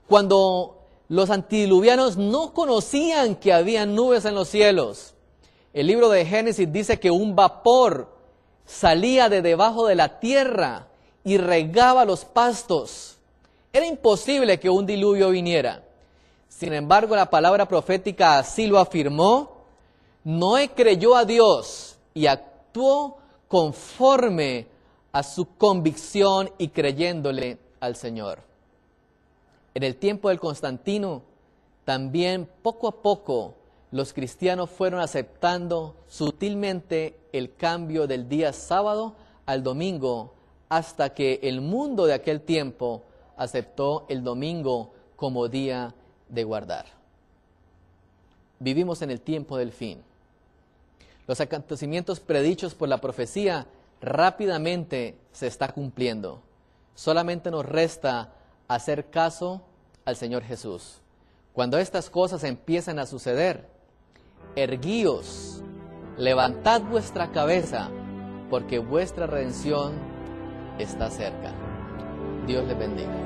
cuando los antediluvianos no conocían que había nubes en los cielos. El libro de Génesis dice que un vapor salía de debajo de la tierra y regaba los pastos. Era imposible que un diluvio viniera. Sin embargo, la palabra profética así lo afirmó. Noé creyó a Dios y actuó conforme a su convicción y creyéndole al Señor. En el tiempo del Constantino, también poco a poco los cristianos fueron aceptando sutilmente el cambio del día sábado al domingo, hasta que el mundo de aquel tiempo aceptó el domingo como día de guardar. Vivimos en el tiempo del fin. Los acontecimientos predichos por la profecía rápidamente se está cumpliendo. Solamente nos resta hacer caso al Señor Jesús. Cuando estas cosas empiecen a suceder, erguíos, levantad vuestra cabeza, porque vuestra redención está cerca. Dios les bendiga.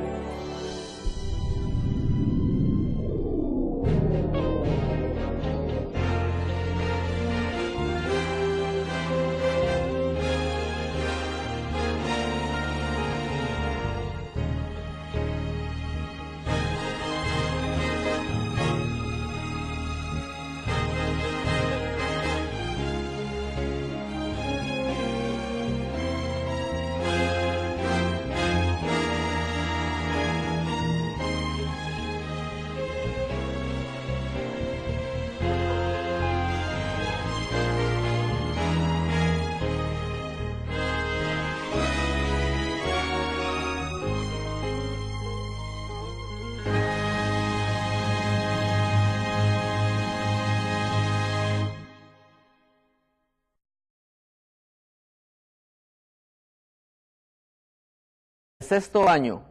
Sexto año,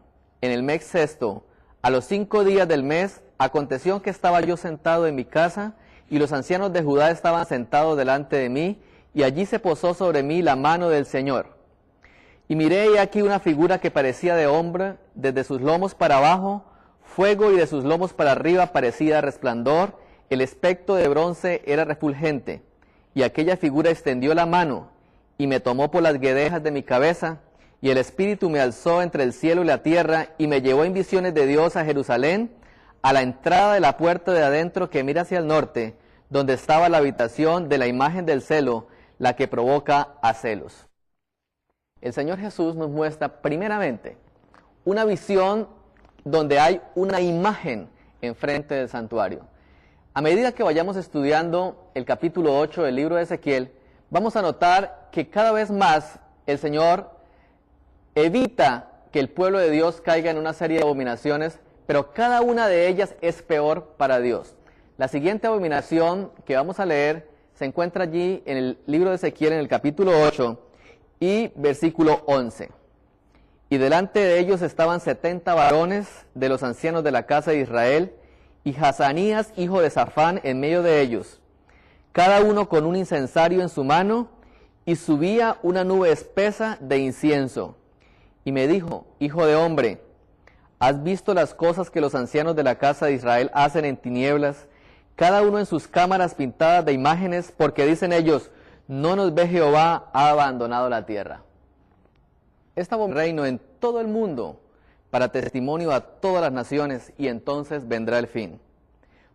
en el mes sexto, a los 5 días del mes, aconteció que estaba yo sentado en mi casa, y los ancianos de Judá estaban sentados delante de mí, y allí se posó sobre mí la mano del Señor. Y miré y aquí una figura que parecía de hombre, desde sus lomos para abajo, fuego, y de sus lomos para arriba parecía resplandor, el espectro de bronce era refulgente. Y aquella figura extendió la mano, y me tomó por las guedejas de mi cabeza, y el Espíritu me alzó entre el cielo y la tierra, y me llevó en visiones de Dios a Jerusalén, a la entrada de la puerta de adentro que mira hacia el norte, donde estaba la habitación de la imagen del celo, la que provoca a celos. El Señor Jesús nos muestra primeramente una visión donde hay una imagen enfrente del santuario. A medida que vayamos estudiando el capítulo 8 del libro de Ezequiel, vamos a notar que cada vez más el Señor evita que el pueblo de Dios caiga en una serie de abominaciones, pero cada una de ellas es peor para Dios. La siguiente abominación que vamos a leer se encuentra allí en el libro de Ezequiel, en el capítulo 8 y versículo 11. Y delante de ellos estaban 70 varones de los ancianos de la casa de Israel, y Hazanías, hijo de Safán, en medio de ellos, cada uno con un incensario en su mano, y subía una nube espesa de incienso. Y me dijo: hijo de hombre, ¿has visto las cosas que los ancianos de la casa de Israel hacen en tinieblas, cada uno en sus cámaras pintadas de imágenes? Porque dicen ellos: no nos ve Jehová, ha abandonado la tierra. Este reino en todo el mundo, para testimonio a todas las naciones, y entonces vendrá el fin.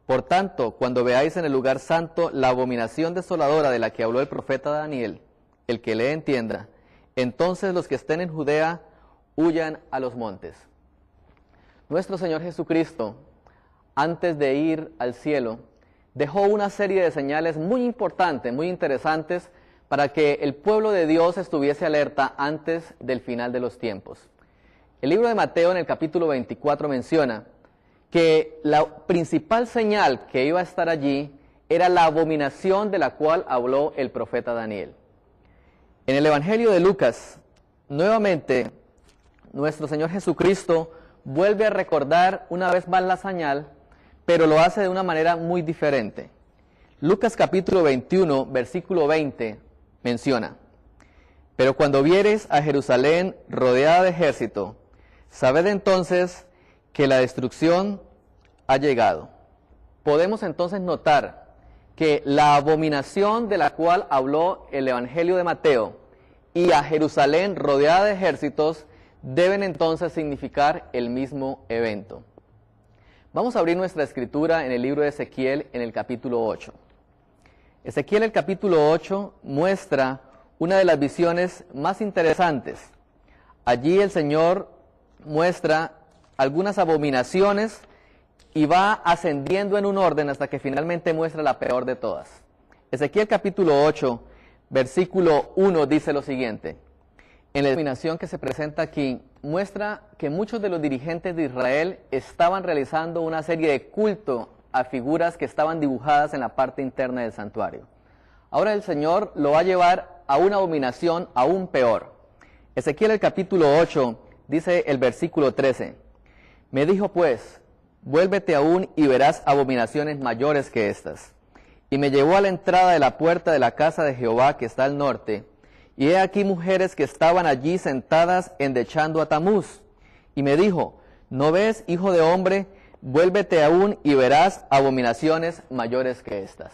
Por tanto, cuando veáis en el lugar santo la abominación desoladora de la que habló el profeta Daniel, el que le entienda, entonces los que estén en Judea huyan a los montes. Nuestro Señor Jesucristo, antes de ir al cielo, dejó una serie de señales muy importantes, muy interesantes, para que el pueblo de Dios estuviese alerta antes del final de los tiempos. El libro de Mateo en el capítulo 24 menciona que la principal señal que iba a estar allí era la abominación de la cual habló el profeta Daniel. En el Evangelio de Lucas, nuevamente, nuestro Señor Jesucristo vuelve a recordar una vez más la señal, pero lo hace de una manera muy diferente. Lucas capítulo 21, versículo 20, menciona: pero cuando viereis a Jerusalén rodeada de ejército, sabed entonces que la destrucción ha llegado. Podemos entonces notar que la abominación de la cual habló el Evangelio de Mateo y a Jerusalén rodeada de ejércitos deben entonces significar el mismo evento. Vamos a abrir nuestra escritura en el libro de Ezequiel en el capítulo 8. Ezequiel el capítulo 8 muestra una de las visiones más interesantes. Allí el Señor muestra algunas abominaciones y va ascendiendo en un orden hasta que finalmente muestra la peor de todas. Ezequiel capítulo 8, versículo 1 dice lo siguiente: en la abominación que se presenta aquí, muestra que muchos de los dirigentes de Israel estaban realizando una serie de culto a figuras que estaban dibujadas en la parte interna del santuario. Ahora el Señor lo va a llevar a una abominación aún peor. Ezequiel el capítulo 8 dice el versículo 13: me dijo pues, vuélvete aún y verás abominaciones mayores que estas. Y me llevó a la entrada de la puerta de la casa de Jehová que está al norte, y he aquí mujeres que estaban allí sentadas endechando a Tamuz. Y me dijo: ¿no ves, hijo de hombre? Vuélvete aún y verás abominaciones mayores que estas.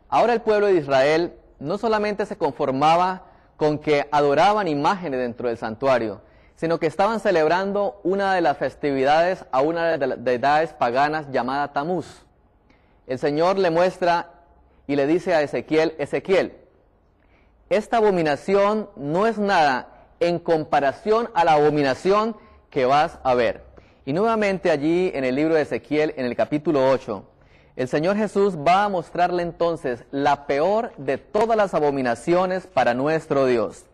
Ahora el pueblo de Israel no solamente se conformaba con que adoraban imágenes dentro del santuario, sino que estaban celebrando una de las festividades a una de las deidades paganas llamada Tamuz. El Señor le muestra y le dice a Ezequiel: Ezequiel, esta abominación no es nada en comparación a la abominación que vas a ver. Y nuevamente allí en el libro de Ezequiel, en el capítulo 8, el Señor Jesús va a mostrarle entonces la peor de todas las abominaciones para nuestro Dios.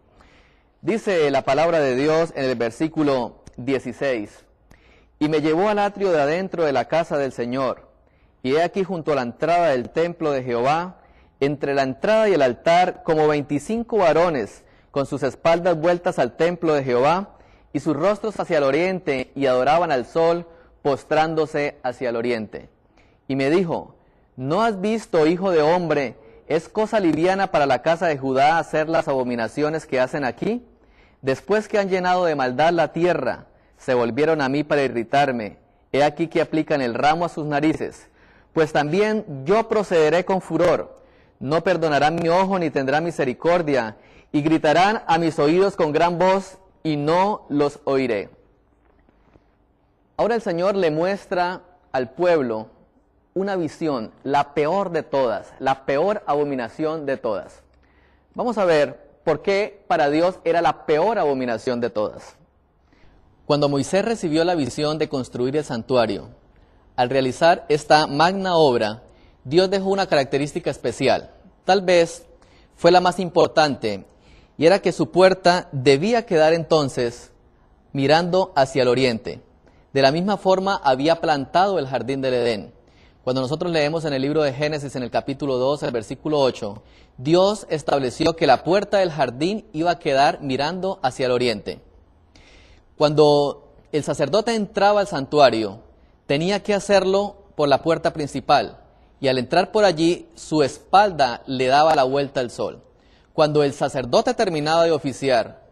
Dice la palabra de Dios en el versículo 16: y me llevó al atrio de adentro de la casa del Señor, y he aquí junto a la entrada del templo de Jehová, entre la entrada y el altar, como 25 varones, con sus espaldas vueltas al templo de Jehová, y sus rostros hacia el oriente, y adoraban al sol, postrándose hacia el oriente. Y me dijo: ¿no has visto, hijo de hombre, es cosa liviana para la casa de Judá hacer las abominaciones que hacen aquí? Después que han llenado de maldad la tierra, se volvieron a mí para irritarme. He aquí que aplican el ramo a sus narices. Pues también yo procederé con furor. No perdonarán mi ojo ni tendrán misericordia, y gritarán a mis oídos con gran voz, y no los oiré. Ahora el Señor le muestra al pueblo una visión, la peor de todas, la peor abominación de todas. Vamos a ver por qué para Dios era la peor abominación de todas. Cuando Moisés recibió la visión de construir el santuario, al realizar esta magna obra, Dios dejó una característica especial. Tal vez fue la más importante, y era que su puerta debía quedar entonces mirando hacia el oriente. De la misma forma había plantado el jardín del Edén. Cuando nosotros leemos en el libro de Génesis, en el capítulo 2, el versículo 8, Dios estableció que la puerta del jardín iba a quedar mirando hacia el oriente. Cuando el sacerdote entraba al santuario, tenía que hacerlo por la puerta principal, y al entrar por allí, su espalda le daba la vuelta al sol. Cuando el sacerdote terminaba de oficiar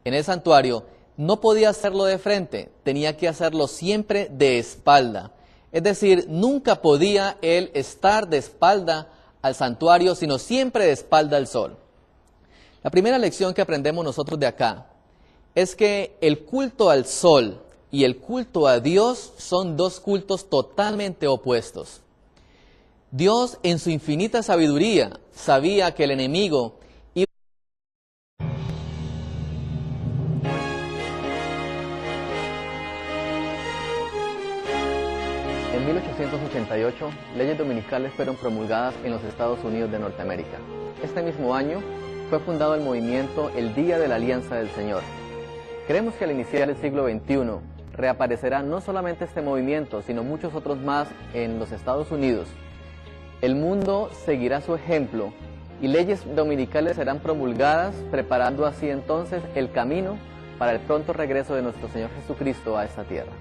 en el santuario, no podía hacerlo de frente, tenía que hacerlo siempre de espalda. Es decir, nunca podía él estar de espalda al santuario, sino siempre de espalda al sol. La primera lección que aprendemos nosotros de acá es que el culto al sol y el culto a Dios son dos cultos totalmente opuestos. Dios, en su infinita sabiduría, sabía que el enemigo iba... En 1888, leyes dominicales fueron promulgadas en los Estados Unidos de Norteamérica. Este mismo año, fue fundado el movimiento El Día de la Alianza del Señor. Creemos que al iniciar el siglo XXI reaparecerá no solamente este movimiento, sino muchos otros más en los Estados Unidos. El mundo seguirá su ejemplo y leyes dominicales serán promulgadas, preparando así entonces el camino para el pronto regreso de nuestro Señor Jesucristo a esta tierra.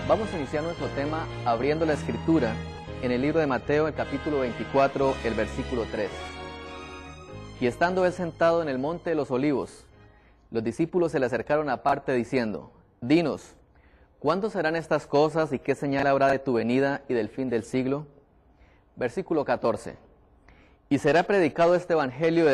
Vamos a iniciar nuestro tema abriendo la Escritura en el libro de Mateo, el capítulo 24, el versículo 3. Y estando él sentado en el monte de los olivos, los discípulos se le acercaron aparte diciendo: Dinos, ¿cuándo serán estas cosas y qué señal habrá de tu venida y del fin del siglo? Versículo 14. Y será predicado este evangelio del